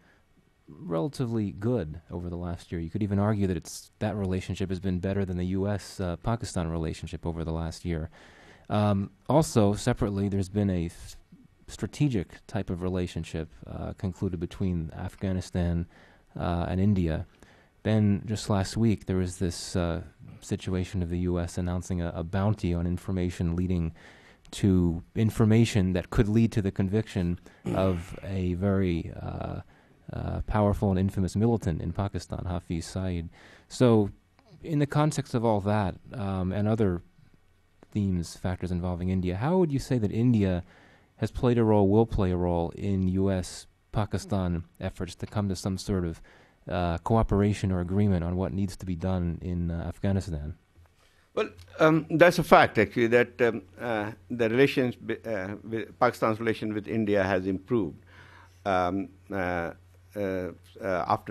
relatively good over the last year. You could even argue that that relationship has been better than the U.S.-Pakistan relationship over the last year. Also, separately, there's been a strategic type of relationship concluded between Afghanistan and India. Then, just last week, there was this situation of the U.S. announcing a bounty on information leading to information that could lead to the conviction of a very powerful and infamous militant in Pakistan, Hafiz Saeed. So, in the context of all that and other factors involving India, how would you say that India has played a role, will play a role in U.S.-Pakistan efforts to come to some sort of cooperation or agreement on what needs to be done in Afghanistan? Well, that's a fact, actually, that the relations, Pakistan's relation with India has improved. After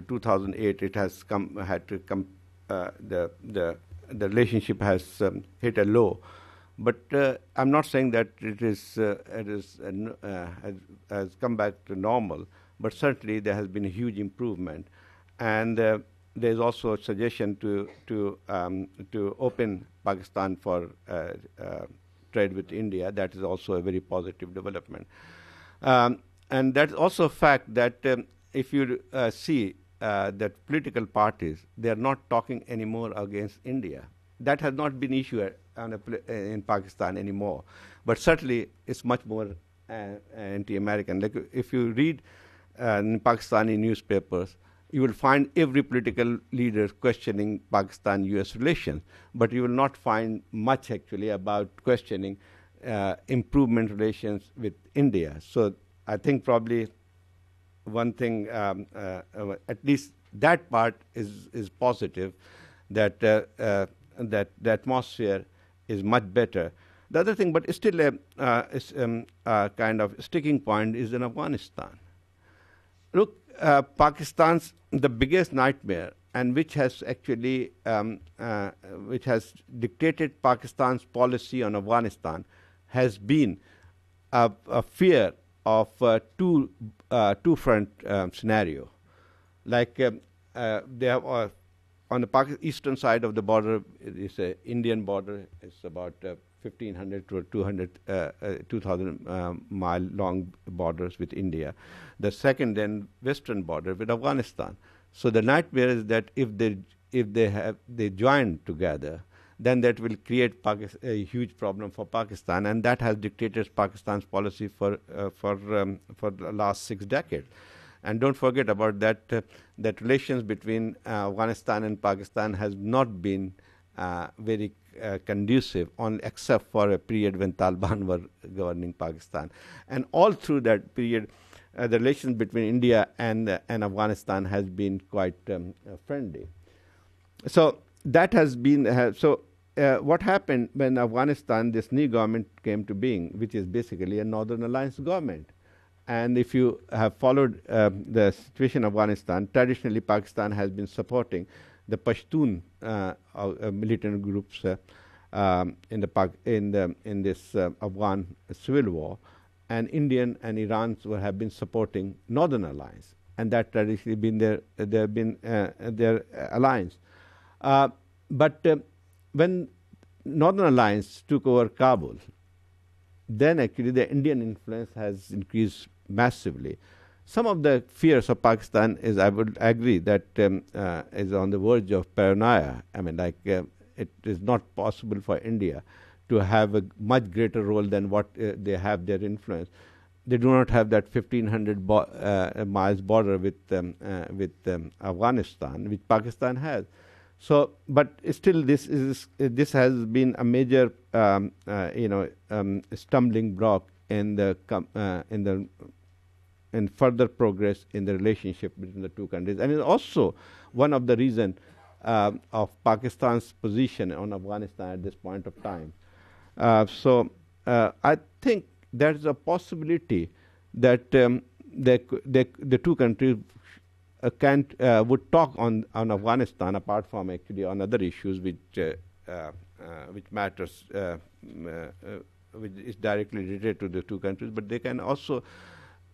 2008, it has the relationship has hit a low. But I'm not saying that it has come back to normal, but certainly there has been a huge improvement. And there's also a suggestion to open Pakistan for trade with India. That is also a very positive development. And that's also a fact that if you see that political parties, they are not talking anymore against India. That has not been issue in Pakistan anymore. But certainly it's much more anti-American. Like if you read in Pakistani newspapers, you will find every political leader questioning Pakistan-U.S. relations, but you will not find much actually about questioning improvement relations with India. So I think probably one thing, at least that part is positive, that the atmosphere is much better. The other thing, but still a kind of sticking point, is in Afghanistan. Look, Pakistan's the biggest nightmare, and which has actually which has dictated Pakistan's policy on Afghanistan, has been a fear of two-front scenario. Like they have on the eastern side of the border, it's an Indian border. It's about 1,500 to 2,000 mile long borders with India. The second, then, western border with Afghanistan. So the nightmare is that if they join together, then that will create a huge problem for Pakistan, and that has dictated Pakistan's policy for the last 6 decades. And don't forget about that. That relations between Afghanistan and Pakistan has not been very conducive, except for a period when Taliban were governing Pakistan. And all through that period, the relations between India and Afghanistan has been quite friendly. So that has been what happened when Afghanistan, this new government came to being, which is basically a Northern Alliance government. And if you have followed the situation of Afghanistan, traditionally Pakistan has been supporting the Pashtun militant groups in this Afghan civil war, and Indian and Iran have been supporting Northern Alliance, and that traditionally been their alliance. But when Northern Alliance took over Kabul, then actually the Indian influence has increased massively. Some of the fears of Pakistan is, I would agree, that is on the verge of paranoia. I mean, it is not possible for India to have a much greater role than what they have their influence. They do not have that 1,500 miles border with Afghanistan, which Pakistan has. So, but still, this has been a major, stumbling block in further progress in the relationship between the two countries, and it's also one of the reasons of Pakistan's position on Afghanistan at this point of time. So, I think there's a possibility that the two countries would talk on Afghanistan, apart from actually on other issues which matters, which is directly related to the two countries, but they can also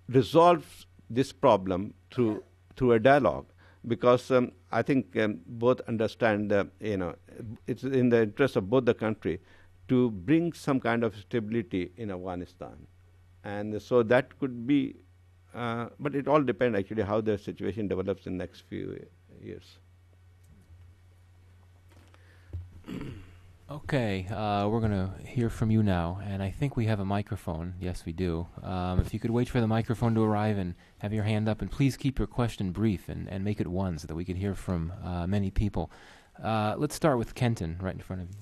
resolve this problem through a dialogue, because I think both understand it's in the interest of both the country to bring some kind of stability in Afghanistan, and so that could be. But it all depends actually how the situation develops in the next few years. Okay, we're going to hear from you now, and I think we have a microphone. Yes, we do. If you could wait for the microphone to arrive and have your hand up, and please keep your question brief and make it one so that we can hear from many people. Let's start with Kenton right in front of you.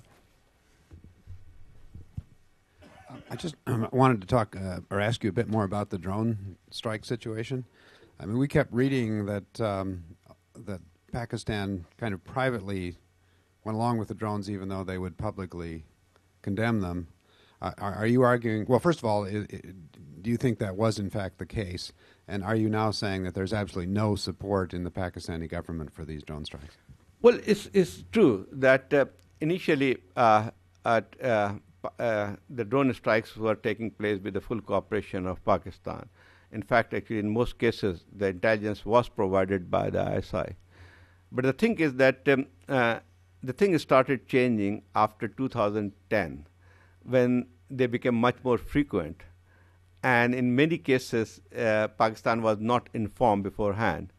I just wanted to talk or ask you a bit more about the drone strike situation. I mean, we kept reading that that Pakistan kind of privately went along with the drones, even though they would publicly condemn them. Are you arguing? Well, first of all, do you think that was in fact the case? And are you now saying that there's absolutely no support in the Pakistani government for these drone strikes? Well, it's true that initially the drone strikes were taking place with the full cooperation of Pakistan. In fact, actually, in most cases, the intelligence was provided by the ISI. But the thing is that the thing started changing after 2010, when they became much more frequent. And in many cases, Pakistan was not informed beforehand.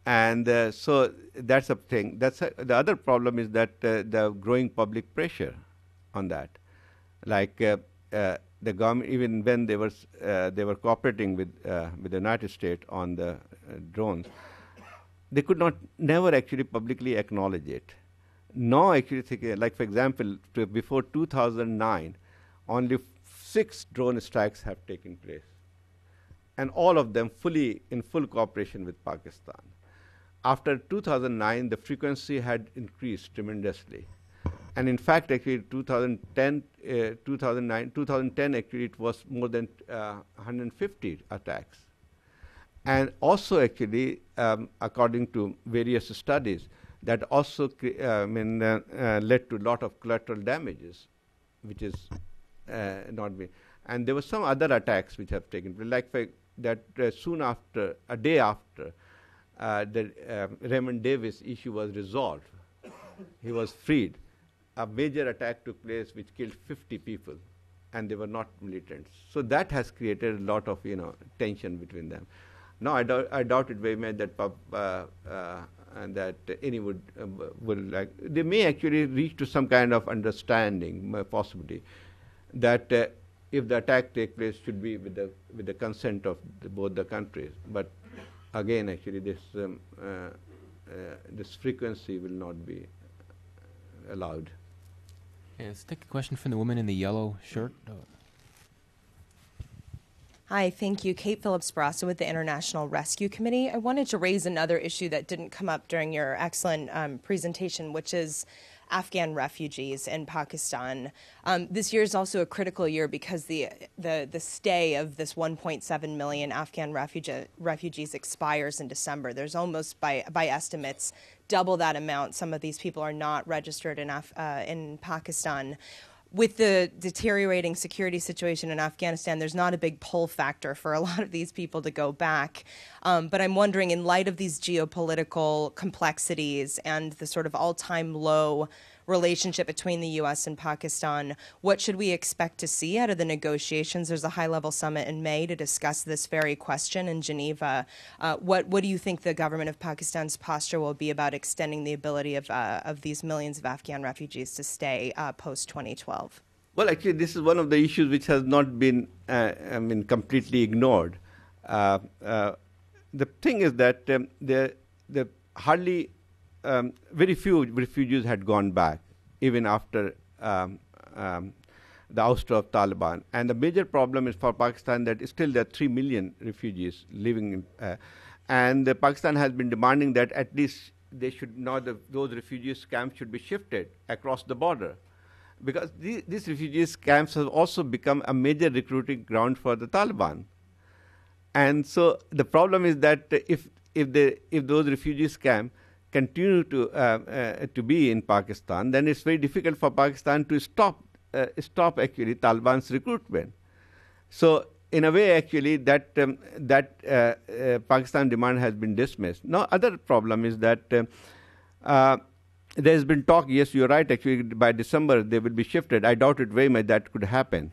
And so that's a thing. The other problem is that the growing public pressure on that. Like the government, even when they were cooperating with the United States on the drones, they could never actually publicly acknowledge it. Now, actually, like for example, before 2009, only 6 drone strikes have taken place, and all of them in full cooperation with Pakistan. After 2009, the frequency had increased tremendously. And in fact, actually, 2010, actually, it was more than 150 attacks. And also, actually, according to various studies, that also led to a lot of collateral damages, which is not being. And there were some other attacks which have taken place, like soon after, a day after, the Raymond Davis issue was resolved. He was freed. A major attack took place which killed 50 people, and they were not militants. So that has created a lot of tension between them. Now I doubt it very much that and that any will like. They may actually reach to some kind of understanding, possibly, that if the attack takes place, should be with the consent of both the countries. But again, actually, this frequency will not be allowed. Let's take a question from the woman in the yellow shirt. Hi, thank you. Kate Phillips-Brassa with the International Rescue Committee. I wanted to raise another issue that didn't come up during your excellent presentation, which is Afghan refugees in Pakistan. This year is also a critical year because the stay of this 1.7 million Afghan refugees expires in December. There's almost, by estimates, double that amount. Some of these people are not registered in Pakistan. With the deteriorating security situation in Afghanistan, there's not a big pull factor for a lot of these people to go back. But I'm wondering, in light of these geopolitical complexities and the sort of all-time low relationship between the U.S. and Pakistan, what should we expect to see out of the negotiations? There's a high-level summit in May to discuss this very question in Geneva. What do you think the government of Pakistan's posture will be about extending the ability of these millions of Afghan refugees to stay post-2012? Well, actually, this is one of the issues which has not been, completely ignored. The thing is that the hardly very few refugees had gone back, even after the ouster of Taliban. And the major problem is for Pakistan that still there are 3 million refugees living in, and Pakistan has been demanding that at least they should those refugees camps should be shifted across the border, because these refugees camps have also become a major recruiting ground for the Taliban. And so the problem is that if those refugees camps continue to be in Pakistan, then it's very difficult for Pakistan to stop actually Taliban's recruitment. So in a way, actually, that Pakistan demand has been dismissed. Now, other problem is that there's been talk. Yes, you're right. Actually, by December they will be shifted. I doubt it very much that could happen.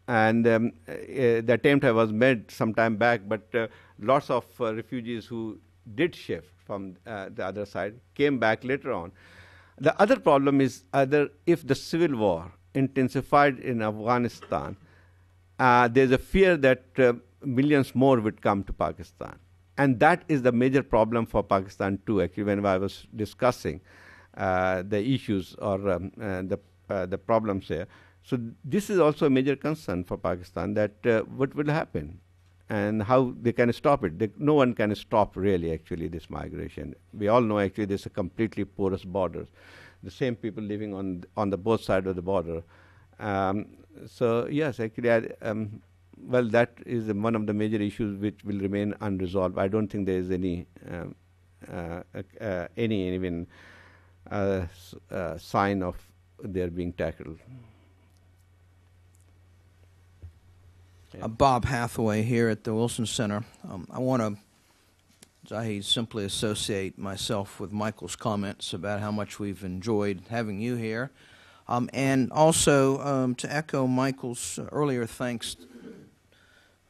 And the attempt was made some time back, but lots of refugees who did shift from the other side came back later on. The other problem is if the civil war intensified in Afghanistan, there's a fear that millions more would come to Pakistan. And that is the major problem for Pakistan too, actually, when I was discussing the issues or the problems here. So this is also a major concern for Pakistan, that what will happen and how they can stop it. No one can stop, really, actually, this migration. We all know, actually, there's a completely porous borders. The same people living on the both sides of the border. So, yes, actually, that is one of the major issues which will remain unresolved. I don't think there is any even sign of their being tackled. Bob Hathaway here at the Wilson Center. I want to, Zahid, simply associate myself with Michael's comments about how much we've enjoyed having you here. And also to echo Michael's earlier thanks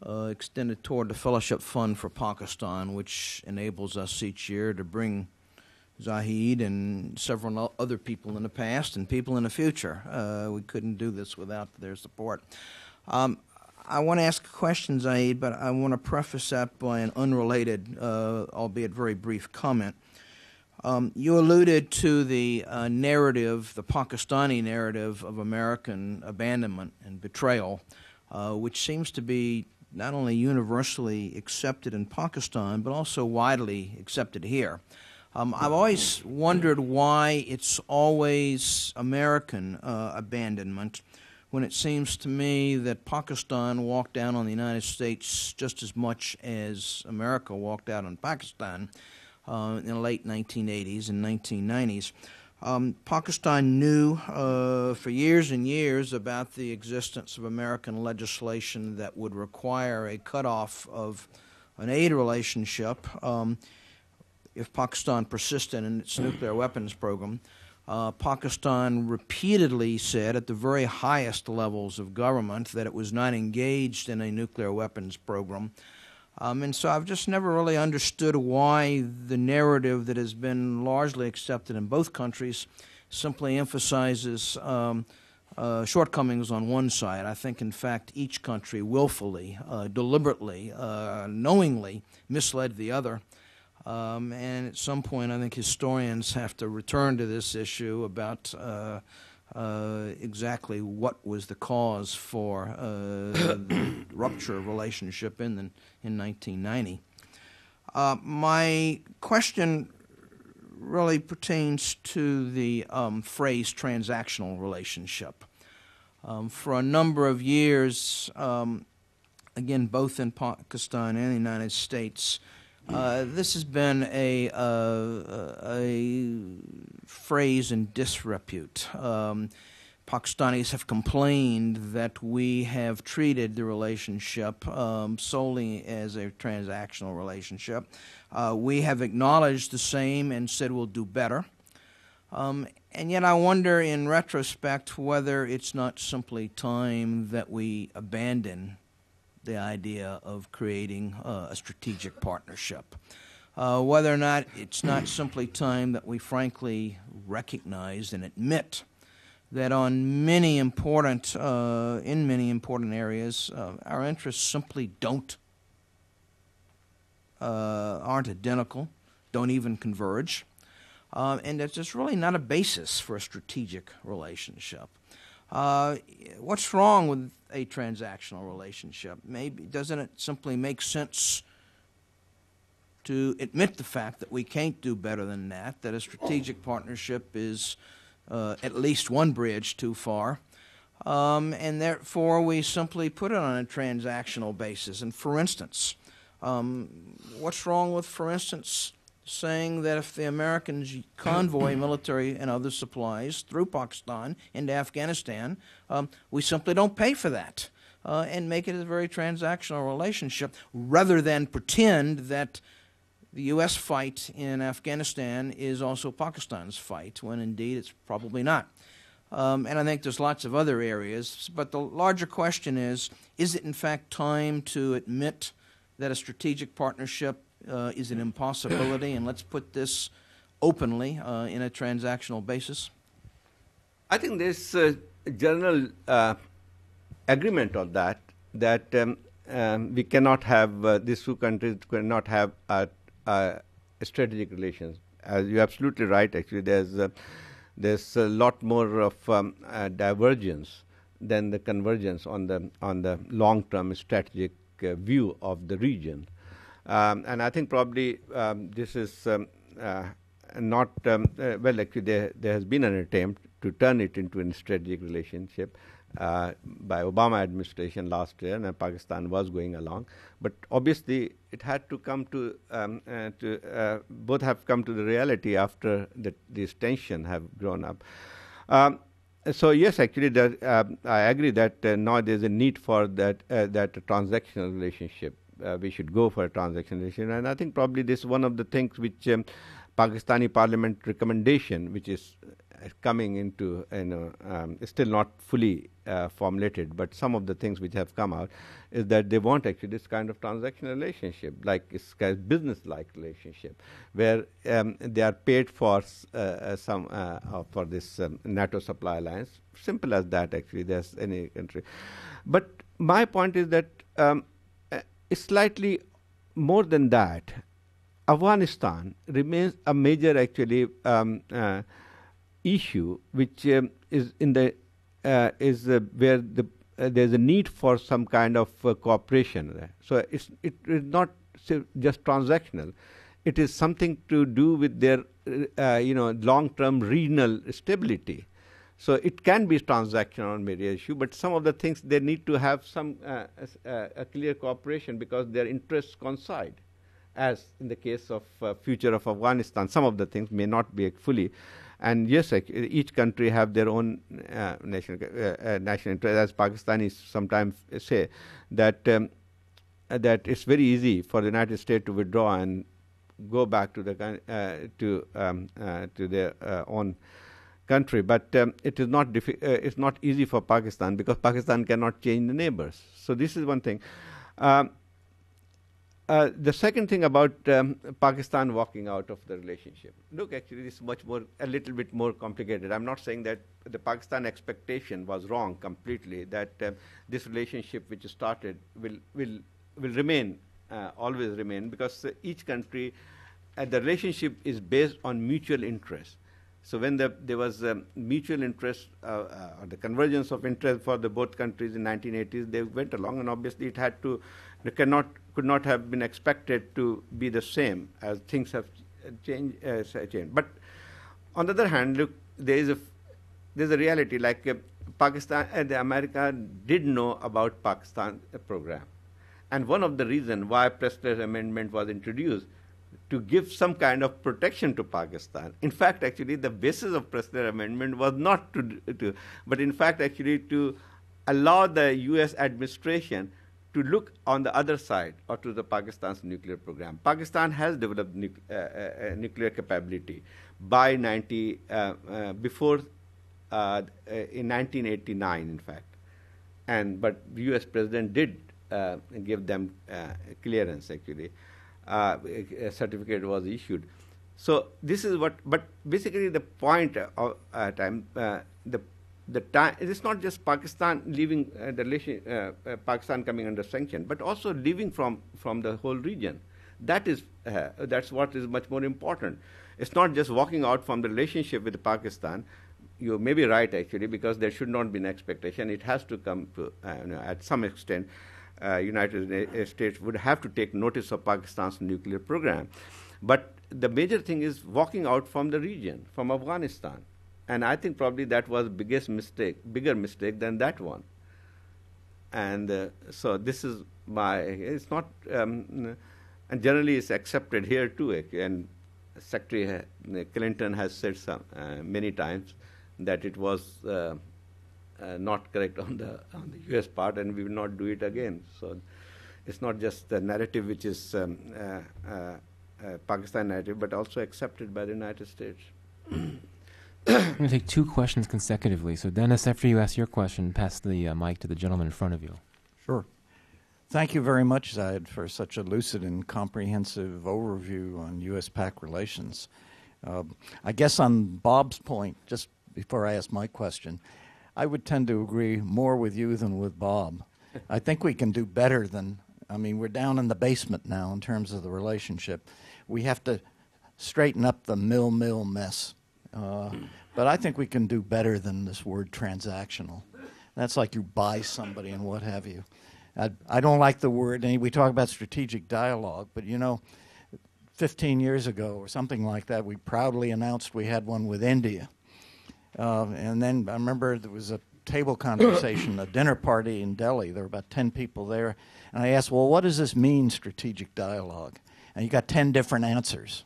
extended toward the Fellowship Fund for Pakistan, which enables us each year to bring Zahid and several other people in the past and people in the future. We couldn't do this without their support. I want to ask a question, Zahid, but I want to preface that by an unrelated, albeit very brief, comment. You alluded to the narrative, the Pakistani narrative of American abandonment and betrayal, which seems to be not only universally accepted in Pakistan, but also widely accepted here. I've always wondered why it's always American abandonment, when it seems to me that Pakistan walked out on the United States just as much as America walked out on Pakistan in the late 1980s and 1990s. Pakistan knew for years and years about the existence of American legislation that would require a cutoff of an aid relationship if Pakistan persisted in its nuclear weapons program. Pakistan repeatedly said at the very highest levels of government that it was not engaged in a nuclear weapons program. And so I've just never really understood why the narrative that has been largely accepted in both countries simply emphasizes shortcomings on one side. I think, in fact, each country willfully, deliberately, knowingly misled the other. And at some point, I think historians have to return to this issue about exactly what was the cause for the rupture of relationship in 1990. My question really pertains to the phrase transactional relationship. For a number of years, again, both in Pakistan and the United States, this has been a phrase in disrepute. Pakistanis have complained that we have treated the relationship solely as a transactional relationship. We have acknowledged the same and said we'll do better. And yet I wonder in retrospect whether it's not simply time that we abandon the idea of creating a strategic partnership. Whether or not it's not simply time that we frankly recognize and admit that on many important, in many important areas, our interests simply aren't identical, don't even converge, and that there's really not a basis for a strategic relationship. What's wrong with a transactional relationship? Maybe doesn't it simply make sense to admit the fact that we can't do better than that a strategic partnership is at least one bridge too far, and therefore we simply put it on a transactional basis? And for instance, what's wrong with, for instance, saying that if the Americans convoy military and other supplies through Pakistan into Afghanistan, we simply don't pay for that and make it a very transactional relationship rather than pretend that the U.S. fight in Afghanistan is also Pakistan's fight, when indeed it's probably not. And I think there's lots of other areas, but the larger question is it in fact time to admit that a strategic partnership is an impossibility, and let's put this openly in a transactional basis? I think there's general agreement on that we cannot have, these two countries cannot have strategic relations. As you're absolutely right, actually, there's a lot more of divergence than the convergence on the long-term strategic view of the region. And I think probably this is not, well, actually there has been an attempt to turn it into a strategic relationship by Obama administration last year, and Pakistan was going along. But obviously it had to come to, both have come to the reality after this tension have grown up. So yes, actually, I agree that now there's a need for that transactional relationship. We should go for a transactional relationship, and I think probably this is one of the things which Pakistani Parliament recommendation, which is coming into, still not fully formulated, but some of the things which have come out is that they want actually this kind of transactional relationship, like it's kind of business-like relationship, where they are paid for for this NATO supply alliance. Simple as that, actually. There's any country, but my point is that it's slightly more than that. Afghanistan remains a major, actually, issue, which is in the where there's a need for some kind of cooperation there. So it is not just transactional; it is something to do with their long-term regional stability. So it can be transactional on various issues, but some of the things they need to have some a clear cooperation because their interests coincide. As in the case of future of Afghanistan, some of the things may not be fully. And yes, each country have their own national interest. As Pakistanis sometimes say that that it's very easy for the United States to withdraw and go back to their own country, but it is not it's not easy for Pakistan because Pakistan cannot change the neighbors. So this is one thing. The second thing about Pakistan walking out of the relationship. Look, actually, this is a little bit more complicated. I'm not saying that the Pakistan expectation was wrong completely, that this relationship which started will remain, always remain, because each country, the relationship is based on mutual interest. So when there was mutual interest or the convergence of interest for the both countries in 1980s, they went along, and obviously it had to, could not have been expected to be the same as things have changed. But on the other hand, look, there's a reality like Pakistan, the America did know about Pakistan program, and one of the reasons why Pressler Amendment was introduced to give some kind of protection to Pakistan. In fact, actually, the basis of Pressler Amendment was not but in fact, actually, to allow the U.S. administration to look on the other side or to the Pakistan's nuclear program. Pakistan has developed nuclear capability by before in 1989, in fact, but the U.S. president did give them clearance. Actually, a certificate was issued. So this is what. But basically, the point of time, the time. It is not just Pakistan leaving the relation, Pakistan coming under sanction, but also leaving from the whole region. That's what is much more important. It's not just walking out from the relationship with Pakistan. You may be right, actually, because there should not be an expectation. It has to come to, at some extent, United States would have to take notice of Pakistan's nuclear program. But the major thing is walking out from the region, from Afghanistan. And I think probably that was bigger mistake than that one. And so this is it's not, and generally it's accepted here too. And Secretary Clinton has said many times that it was not correct on the U.S. part, and we will not do it again. So it's not just the narrative which is Pakistan narrative, but also accepted by the United States. I'm going to take two questions consecutively. So Dennis, after you ask your question, pass the mic to the gentleman in front of you. Sure. Thank you very much, Zahid, for such a lucid and comprehensive overview on U.S.-Pac relations. I guess on Bob's point, just before I ask my question, I would tend to agree more with you than with Bob. I think we can do better than, we're down in the basement now in terms of the relationship. We have to straighten up the mill mess. But I think we can do better than this word transactional. That's like you buy somebody and what have you. I don't like the word, and we talk about strategic dialogue, but 15 years ago or something like that, we proudly announced we had one with India. And then I remember there was a table conversation, a dinner party in Delhi. There were about 10 people there. And I asked, well, what does this mean, strategic dialogue? And you got 10 different answers.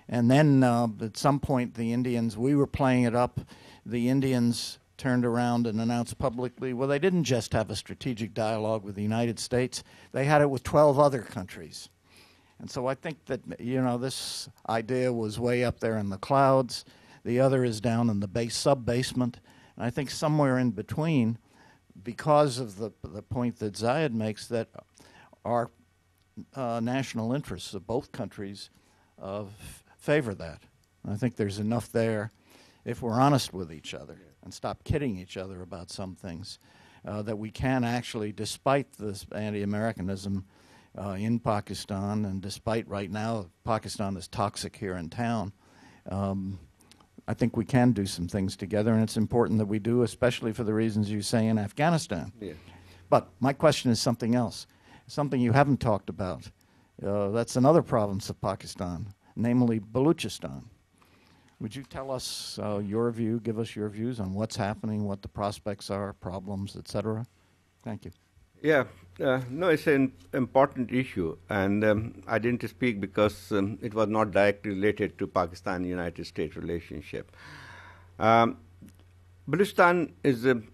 And then at some point, the Indians, we were playing it up. The Indians turned around and announced publicly, well, they didn't just have a strategic dialogue with the United States. They had it with 12 other countries. And so I think that, this idea was way up there in the clouds. The other is down in the sub-basement. And I think somewhere in between, because of the point that Zahid makes, that our national interests of both countries favor that. And I think there's enough there, if we're honest with each other and stop kidding each other about some things, that we can actually, despite this anti-Americanism in Pakistan, and despite right now Pakistan is toxic here in town, I think we can do some things together, and it's important that we do, especially for the reasons you say in Afghanistan. Yeah. But my question is something else, something you haven't talked about. That's another province of Pakistan, namely Baluchistan. Would you tell us your view, give us your views on what's happening, what the prospects are, problems, etc.? Thank you. Yeah, no, it's an important issue, and I didn't speak because it was not directly related to Pakistan-United States relationship. Baluchistan is an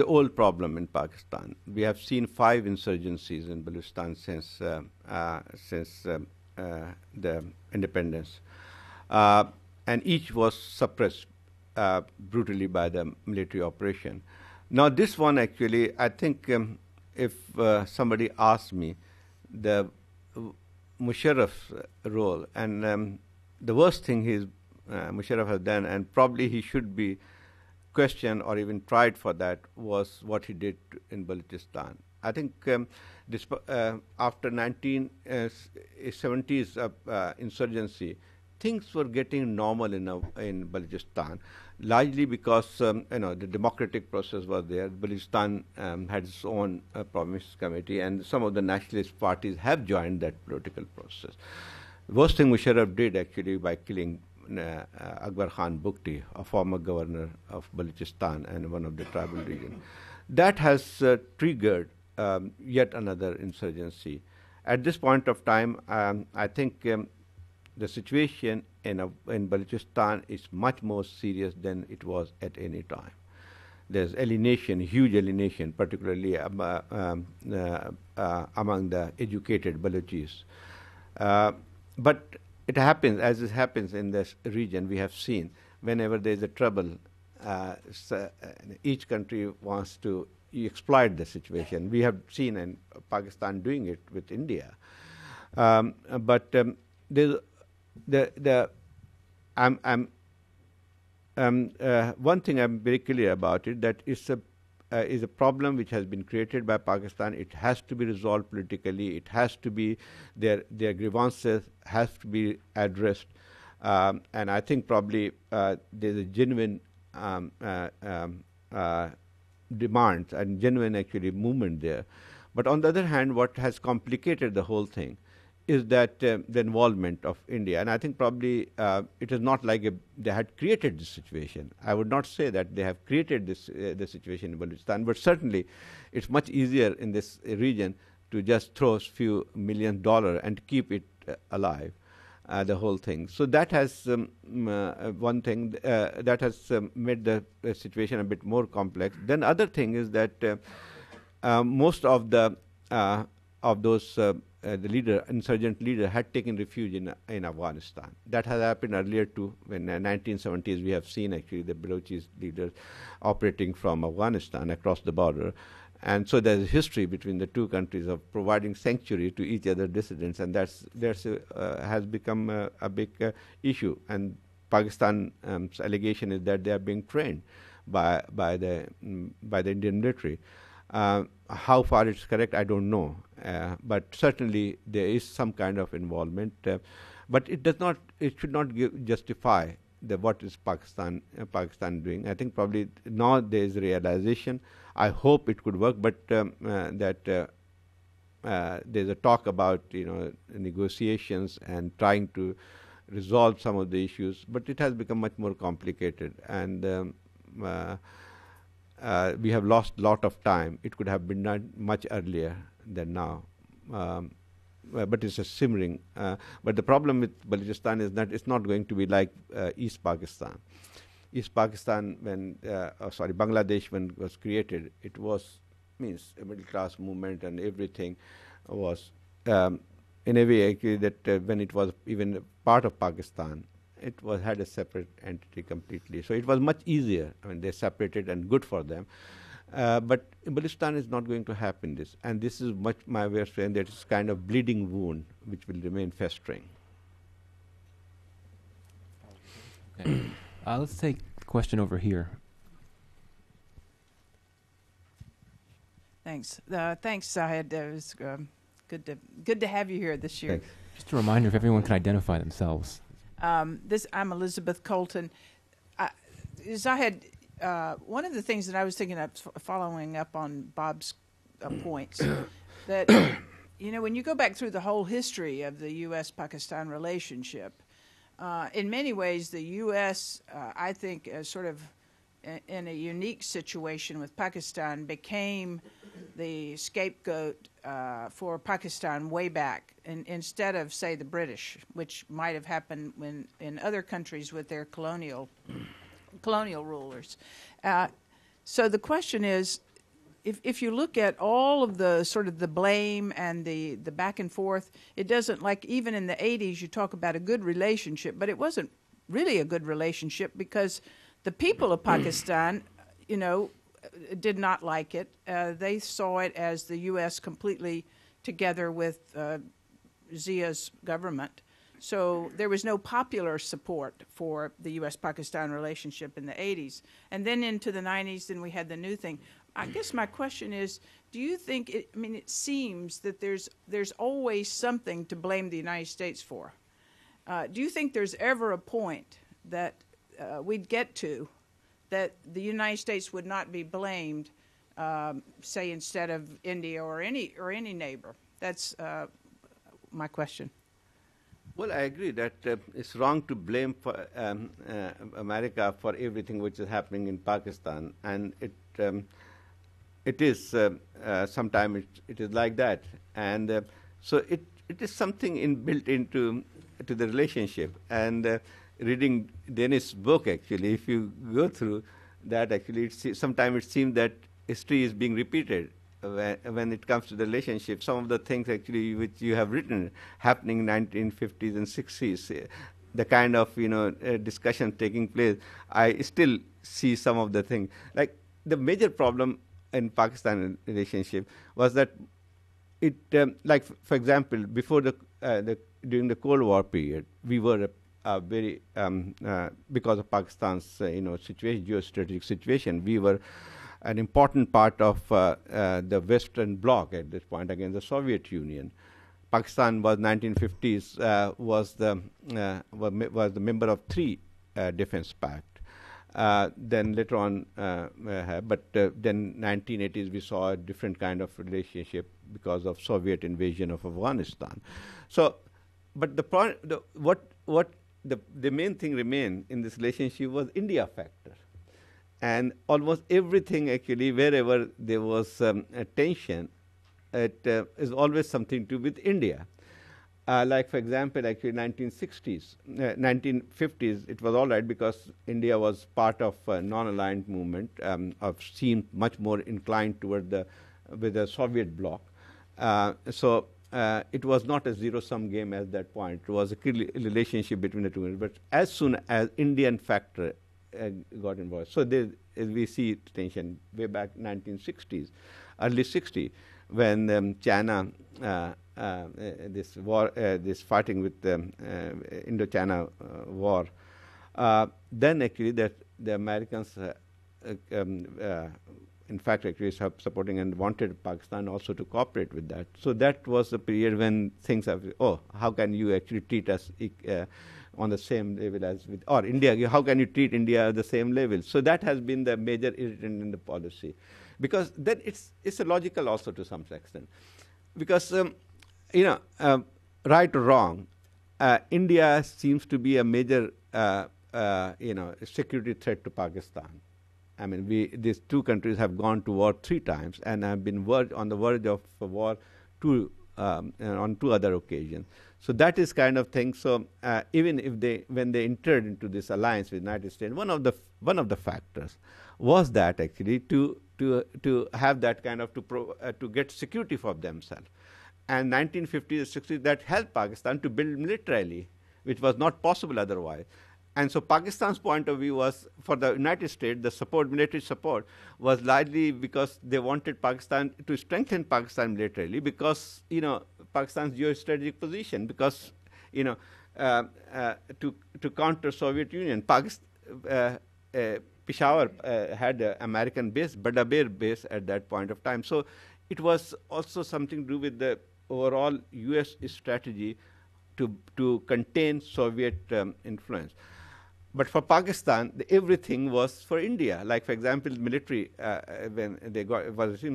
old problem in Pakistan. We have seen 5 insurgencies in Baluchistan since the independence, and each was suppressed brutally by the military operation. Now, this one actually, I think. If somebody asked me the Musharraf's role, and the worst thing Musharraf has done, and probably he should be questioned or even tried for that, was what he did in Balochistan. I think after 1970s insurgency, things were getting normal in Balochistan, largely because the democratic process was there. Balochistan had its own province committee, and some of the nationalist parties have joined that political process. The worst thing Musharraf did actually by killing Akbar Khan Bukti, a former governor of Balochistan and one of the tribal regions, that has triggered yet another insurgency. At this point of time, I think the situation in Balochistan is much more serious than it was at any time. There's alienation, huge alienation, particularly among the educated Balochis. But it happens, as it happens in this region, we have seen, whenever there's a trouble, each country wants to exploit the situation. We have seen in Pakistan doing it with India. But there's one thing I'm very clear about it, that is a problem which has been created by Pakistan. It has to be resolved politically. It has to be, their grievances has to be addressed. And I think probably there's a genuine demand and genuine actually movement there. But on the other hand, what has complicated the whole thing is that the involvement of India. And I think probably it is not like they had created this situation. I would not say that they have created this situation in Balochistan, but certainly it's much easier in this region to just throw a few $1 million and keep it alive, the whole thing. So that has one thing that has made the situation a bit more complex. Then other thing is that most of those the insurgent leader had taken refuge in Afghanistan. That has happened earlier too. When in 1970s we have seen actually the Balochi leaders operating from Afghanistan across the border. And so there's a history between the two countries of providing sanctuary to each other dissidents, and that's has become a big issue. And Pakistan's allegation is that they are being trained by the Indian military. How far it's correct, I don't know, but certainly there is some kind of involvement. But it does not. It should not justify what is Pakistan doing. I think probably now there is realization. I hope it could work, but that there's a talk about negotiations and trying to resolve some of the issues, but it has become much more complicated, and we have lost a lot of time. It could have been done much earlier than now. But it's a simmering. But the problem with Balochistan is that it's not going to be like East Pakistan. East Pakistan, Bangladesh, when it was created, it was a middle class movement, and everything was in a way actually that when it was even part of Pakistan, it had a separate entity completely. So it was much easier. I mean, they separated and good for them. But in Balochistan is not going to happen this. And this is much my way of saying that it's kind of bleeding wound which will remain festering. Okay. Let's take the question over here. Thanks. Thanks, Zahid. It was good to have you here this year. Thanks. Just a reminder if everyone can identify themselves. I'm Elizabeth Colton. Zahid, one of the things that I was thinking of, following up on Bob's points, that when you go back through the whole history of the U.S.-Pakistan relationship, in many ways the U.S., I think, sort of in a unique situation with Pakistan, became the scapegoat for Pakistan way back, instead of, say, the British, which might have happened in other countries with their colonial rulers. So the question is, if you look at all of the sort of the blame and the back and forth, it doesn't, like even in the 80s you talk about a good relationship, but it wasn't really a good relationship because the people of Pakistan, did not like it. They saw it as the U.S. completely together with Zia's government. So there was no popular support for the U.S.-Pakistan relationship in the 80s. And then into the 90s, then we had the new thing. I guess my question is, do you think, it seems that there's always something to blame the United States for. Do you think there's ever a point that we'd get to that the United States would not be blamed, say instead of India or any neighbor? That's my question. Well, I agree that it's wrong to blame for America for everything which is happening in Pakistan, and it is sometimes it is like that, and so it is something inbuilt into the relationship. And reading Dennis' book, actually, if you go through that, actually, sometimes it seems that history is being repeated. When it comes to the relationship, some of the things actually which you have written happening in 1950s and 60s, the kind of discussion taking place, I still see some of the things. Like the major problem in Pakistan relationship was that it, like for example, before during the Cold War period, we were very because of Pakistan's situation, geostrategic situation, we were an important part of the Western Bloc at this point against the Soviet Union. Pakistan was 1950s was the member of 3 defense pact. Then later on, but then 1980s we saw a different kind of relationship because of Soviet invasion of Afghanistan. So, but the main thing remained in this relationship was India factor. And almost everything, actually, wherever there was a tension, it is always something to do with India. Like, for example, actually, 1950s, it was all right because India was part of a non-aligned movement, seemed much more inclined toward with the Soviet bloc. So it was not a zero-sum game at that point. It was a clear relationship between the two. But as soon as Indian factor got involved. So we see tension way back 1960s, early 60s, when China, this war, this fighting with the Indo-China war. Then actually the Americans, in fact, actually supporting and wanted Pakistan also to cooperate with that. So that was the period when things have, how can you actually treat us on the same level as with, or India, how can you treat India at the same level? So that has been the major irritant in the policy. Because then it's illogical also to some extent. Because, right or wrong, India seems to be a major, security threat to Pakistan. I mean, these two countries have gone to war 3 times and have been on the verge of a war on 2 other occasions. So that is kind of thing. So even if when they entered into this alliance with the United States, one of the factors was that actually to have that kind of to get security for themselves. And 1950s and 60s that helped Pakistan to build militarily, which was not possible otherwise. And so Pakistan's point of view was, for the United States, the support, military support, was largely because they wanted Pakistan to strengthen Pakistan militarily because, Pakistan's geostrategic position, because, to counter Soviet Union. Peshawar had an American base, Badabir base at that point of time. So it was also something to do with the overall U.S. strategy to contain Soviet influence. But for Pakistan, everything was for India. Like, for example, military, when they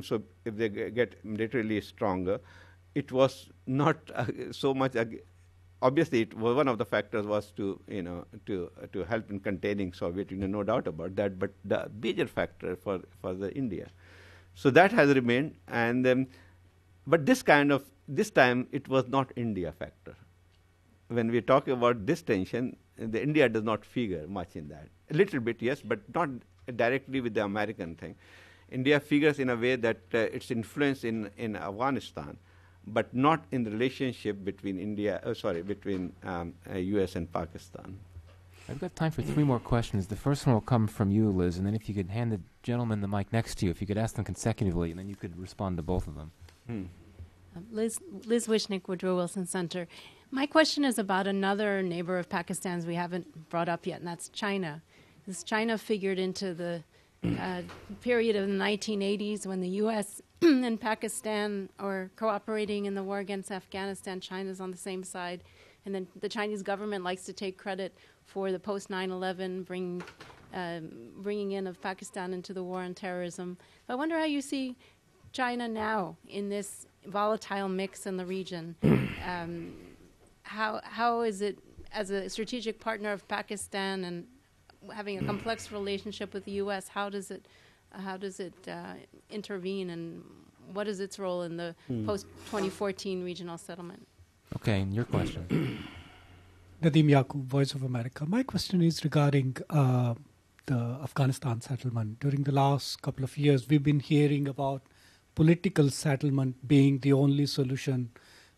so if they get militarily stronger, it was not so much. Obviously, one of the factors was to help in containing Soviet Union, no doubt about that. But the major factor for the India, so that has remained. And but this time it was not India factor. When we talk about this tension, the India does not figure much in that. A little bit, yes, but not directly with the American thing. India figures in a way that its influence in Afghanistan, but not in the relationship between U.S. and Pakistan. I've got time for 3 more questions. The first one will come from you, Liz, and then if you could hand the gentleman the mic next to you, if you could ask them consecutively, and then you could respond to both of them. Liz Wishnick, Woodrow Wilson Center. My question is about another neighbor of Pakistan's we haven't brought up yet, and that's China. This China figured into the period of the 1980s when the U.S. and Pakistan are cooperating in the war against Afghanistan. China's on the same side. And then the Chinese government likes to take credit for the post 9/11 bringing in of Pakistan into the war on terrorism. I wonder how you see China now in this volatile mix in the region. How is it, as a strategic partner of Pakistan and having a complex relationship with the U.S., how does it intervene, and what is its role in the post-2014 regional settlement? Okay, your question. Nadeem Yaqub, Voice of America. My question is regarding the Afghanistan settlement. During the last couple of years, we've been hearing about political settlement being the only solution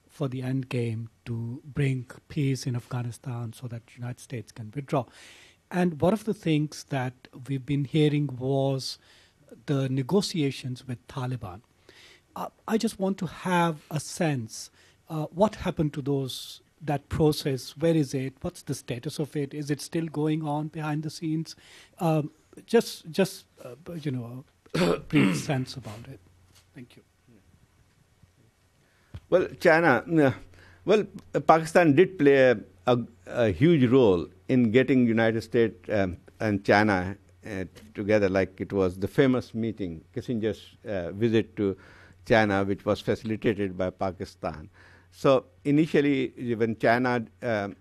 for the end game to bring peace in Afghanistan so that the United States can withdraw. And one of the things that we've been hearing was the negotiations with Taliban. I just want to have a sense, what happened to that process? Where is it? What's the status of it? Is it still going on behind the scenes? Just a brief sense about it. Thank you. Well, Pakistan did play a huge role in getting United States and China together. Like it was the famous meeting, Kissinger's visit to China, which was facilitated by Pakistan. So initially, when China in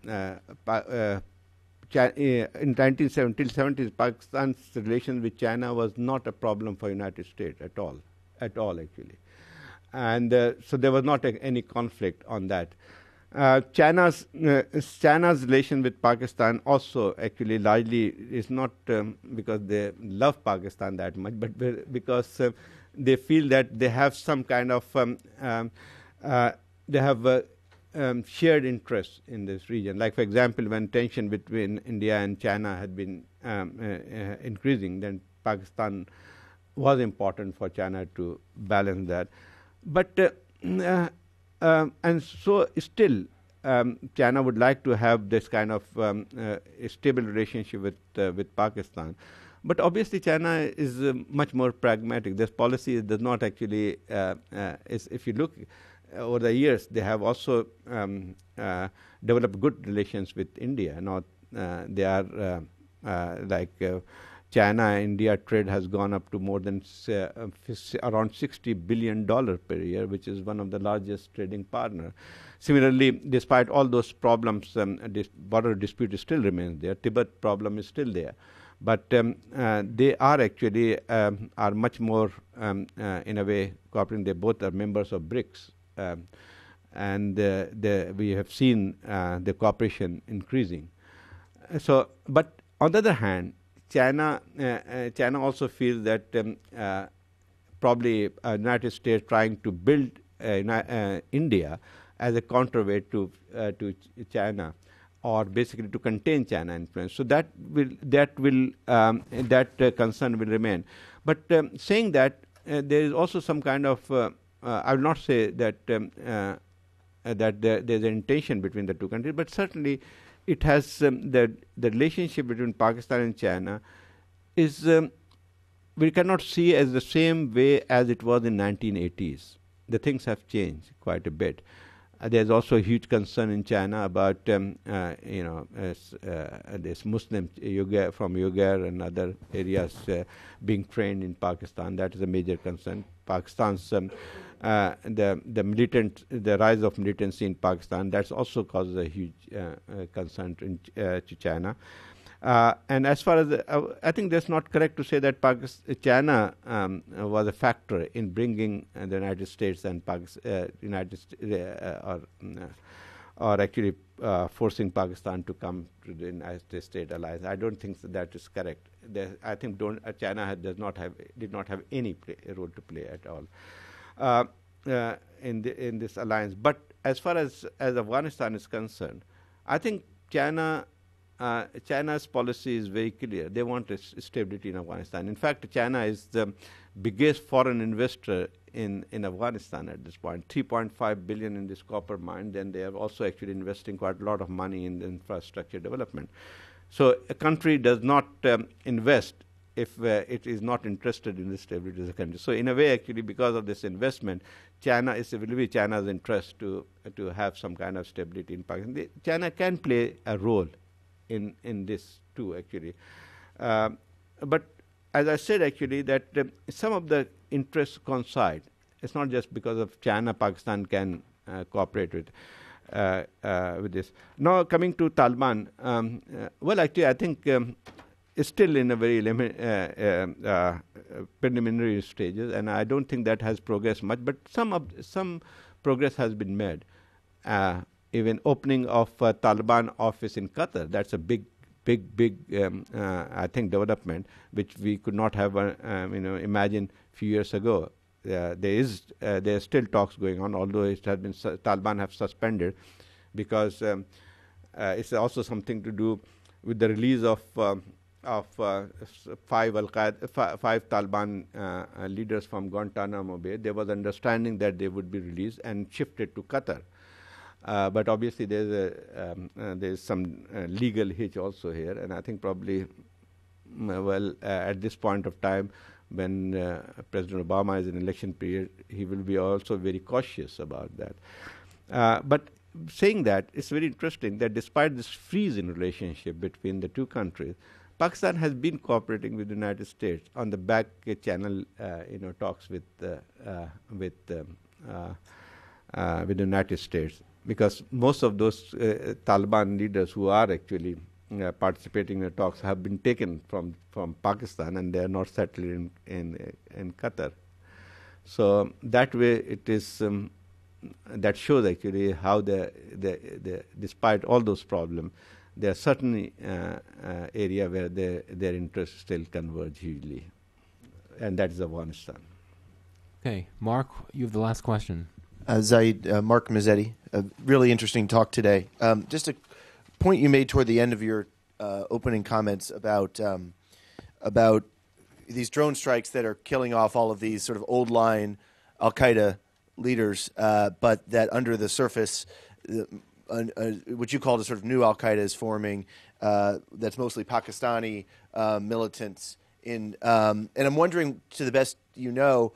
1970s, Pakistan's relations with China was not a problem for United States at all actually. And so there was not any conflict on that. China's relation with Pakistan also actually largely is not because they love Pakistan that much, but because they feel that they have some kind of shared interests in this region. Like, for example, when tension between India and China had been increasing, then Pakistan was important for China to balance that. But and so still, China would like to have this kind of a stable relationship with Pakistan. But obviously, China is much more pragmatic. This policy does not actually, if you look over the years, they have also developed good relations with India. They are China-India trade has gone up to more than around $60 billion per year, which is one of the largest trading partners. Similarly, despite all those problems, this border dispute still remains there. Tibet problem is still there. But they are actually are much more, in a way, cooperating. They both are members of BRICS. And we have seen the cooperation increasing. But on the other hand, China also feels that probably United States trying to build India as a counterweight to China, or basically to contain China influence. So that concern will remain. But saying that, there is also some kind of I will not say that that there's an intention between the two countries, but certainly it has the relationship between Pakistan and China is we cannot see as the same way as it was in 1980s. The things have changed quite a bit. There's also a huge concern in China about this Muslim from Uyghur and other areas being trained in Pakistan. That is a major concern. Pakistan's the rise of militancy in Pakistan, that's also causes a huge concern to China. And as far as I think that's not correct to say that China was a factor in bringing the United States and or actually forcing Pakistan to come to the United States alliance. I don't think that is correct. I think China did not have any role to play at all in this alliance. But as far as Afghanistan is concerned, I think China's policy is very clear. They want stability in Afghanistan. In fact, China is the biggest foreign investor in Afghanistan at this point, $3.5 billion in this copper mine. Then they are also actually investing quite a lot of money in the infrastructure development. So a country does not invest if it is not interested in the stability of the country. So in a way, actually, because of this investment, it will be China's interest to have some kind of stability in Pakistan. China can play a role in this too, actually. But as I said, actually, that some of the interests coincide. It's not just because of China, Pakistan can cooperate with this. Now, coming to Taliban, well, actually, I think it's still in a very preliminary stages, and I don't think that has progressed much. But some progress has been made. Even opening of Taliban office in Qatar, that's a big I think development which we could not have imagined a few years ago. There are still talks going on, although it has been Taliban have suspended, because it's also something to do with the release of 5 Taliban leaders from Guantanamo Bay. There was understanding that they would be released and shifted to Qatar. But obviously there's some legal hitch also here, and I think probably at this point of time, when President Obama is in election period, he will be also very cautious about that. But saying that, it's very interesting that despite this freeze in relationship between the two countries, Pakistan has been cooperating with the United States on the back channel, talks with the United States, because most of those Taliban leaders who are actually participating in the talks have been taken from Pakistan, and they are not settled in Qatar. So that way, it is that shows actually how despite all those problems, there are certainly area where their interests still converge hugely, and that is Afghanistan. Okay, Mark, you have the last question. Zahid, Mark Mazzetti, a really interesting talk today. Just a point you made toward the end of your opening comments about these drone strikes that are killing off all of these sort of old line Al-Qaeda leaders, but that under the surface, what you called a sort of new Al-Qaeda is forming, that's mostly Pakistani militants. And I'm wondering, to the best you know,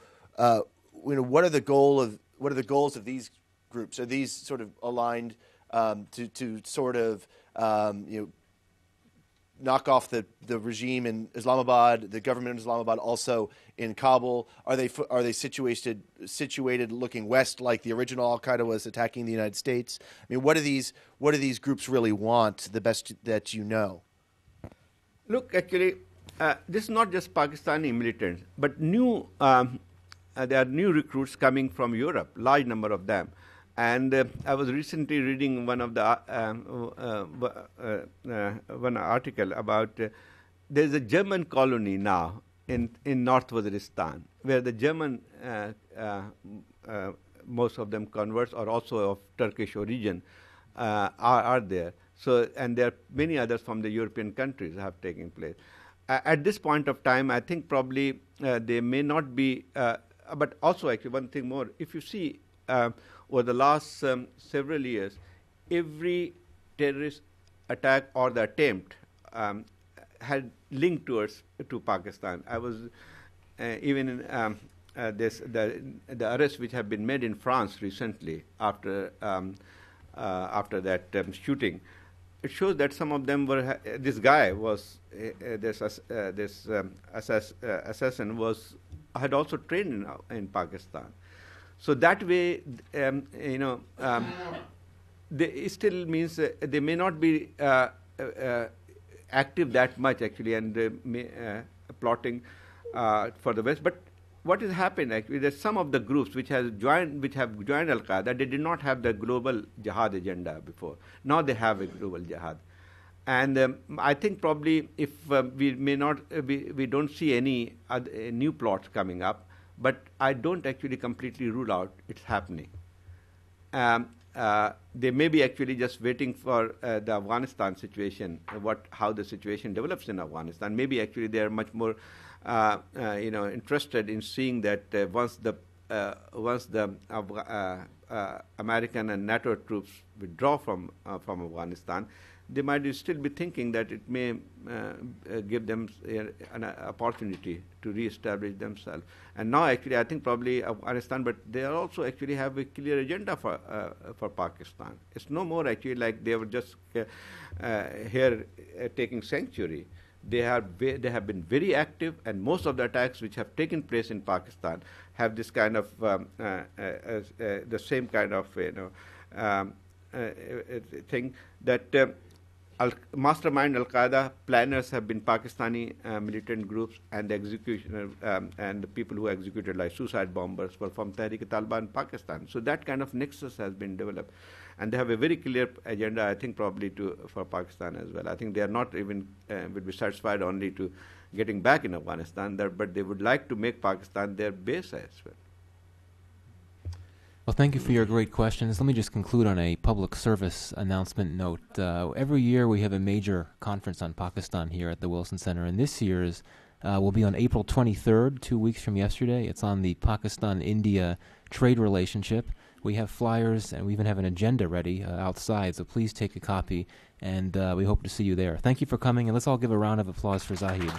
what are the goals of these groups? Are these sort of aligned to sort of knock off the regime in Islamabad, the government in Islamabad, also in Kabul? Are they situated looking west like the original Al Qaeda was attacking the United States? I mean, what do these groups really want? The best that you know. Look, actually, this is not just Pakistani militants, but there are new recruits coming from Europe, large number of them. And I was recently reading one of the one article about there's a German colony now in North Waziristan, where the German most of them converts or also of Turkish origin are there. So, and there are many others from the European countries have taken place. At this point of time, I think probably they may not be. But also, actually, one thing more. If you see over the last several years, every terrorist attack or the attempt had linked to Pakistan. I was even in the arrests which have been made in France recently after that shooting. It shows that some of them were. This guy was this assassin had also trained in Pakistan. So that way, it still means they may not be active that much actually, and plotting for the West. But what has happened actually? There's some of the groups which have joined Al Qaeda. They did not have the global jihad agenda before. Now they have a global jihad. And I think probably if we don't see any new plots coming up, but I don't actually completely rule out it's happening. They may be actually just waiting for the Afghanistan situation, how the situation develops in Afghanistan. Maybe actually they are much more interested in seeing that once the American and NATO troops withdraw from Afghanistan, they might still be thinking that it may give them an opportunity to reestablish themselves. And now, actually, I think probably Afghanistan, but they also actually have a clear agenda for Pakistan. It's no more actually like they were just here taking sanctuary. They have been very active, and most of the attacks which have taken place in Pakistan have this kind of the same kind of thing that. Mastermind Al-Qaeda planners have been Pakistani militant groups, and the executioner and the people who executed like suicide bombers were from Tehrik-e-Taliban Pakistan. So that kind of nexus has been developed, and they have a very clear agenda, I think, probably for Pakistan as well. I think they are not even would be satisfied only to getting back in Afghanistan, but they would like to make Pakistan their base as well. Well, thank you for your great questions. Let me just conclude on a public service announcement note. Every year we have a major conference on Pakistan here at the Wilson Center, and this year's will be on April 23rd, 2 weeks from yesterday. It's on the Pakistan-India trade relationship. We have flyers, and we even have an agenda ready outside, so please take a copy, and we hope to see you there. Thank you for coming, and let's all give a round of applause for Zahid.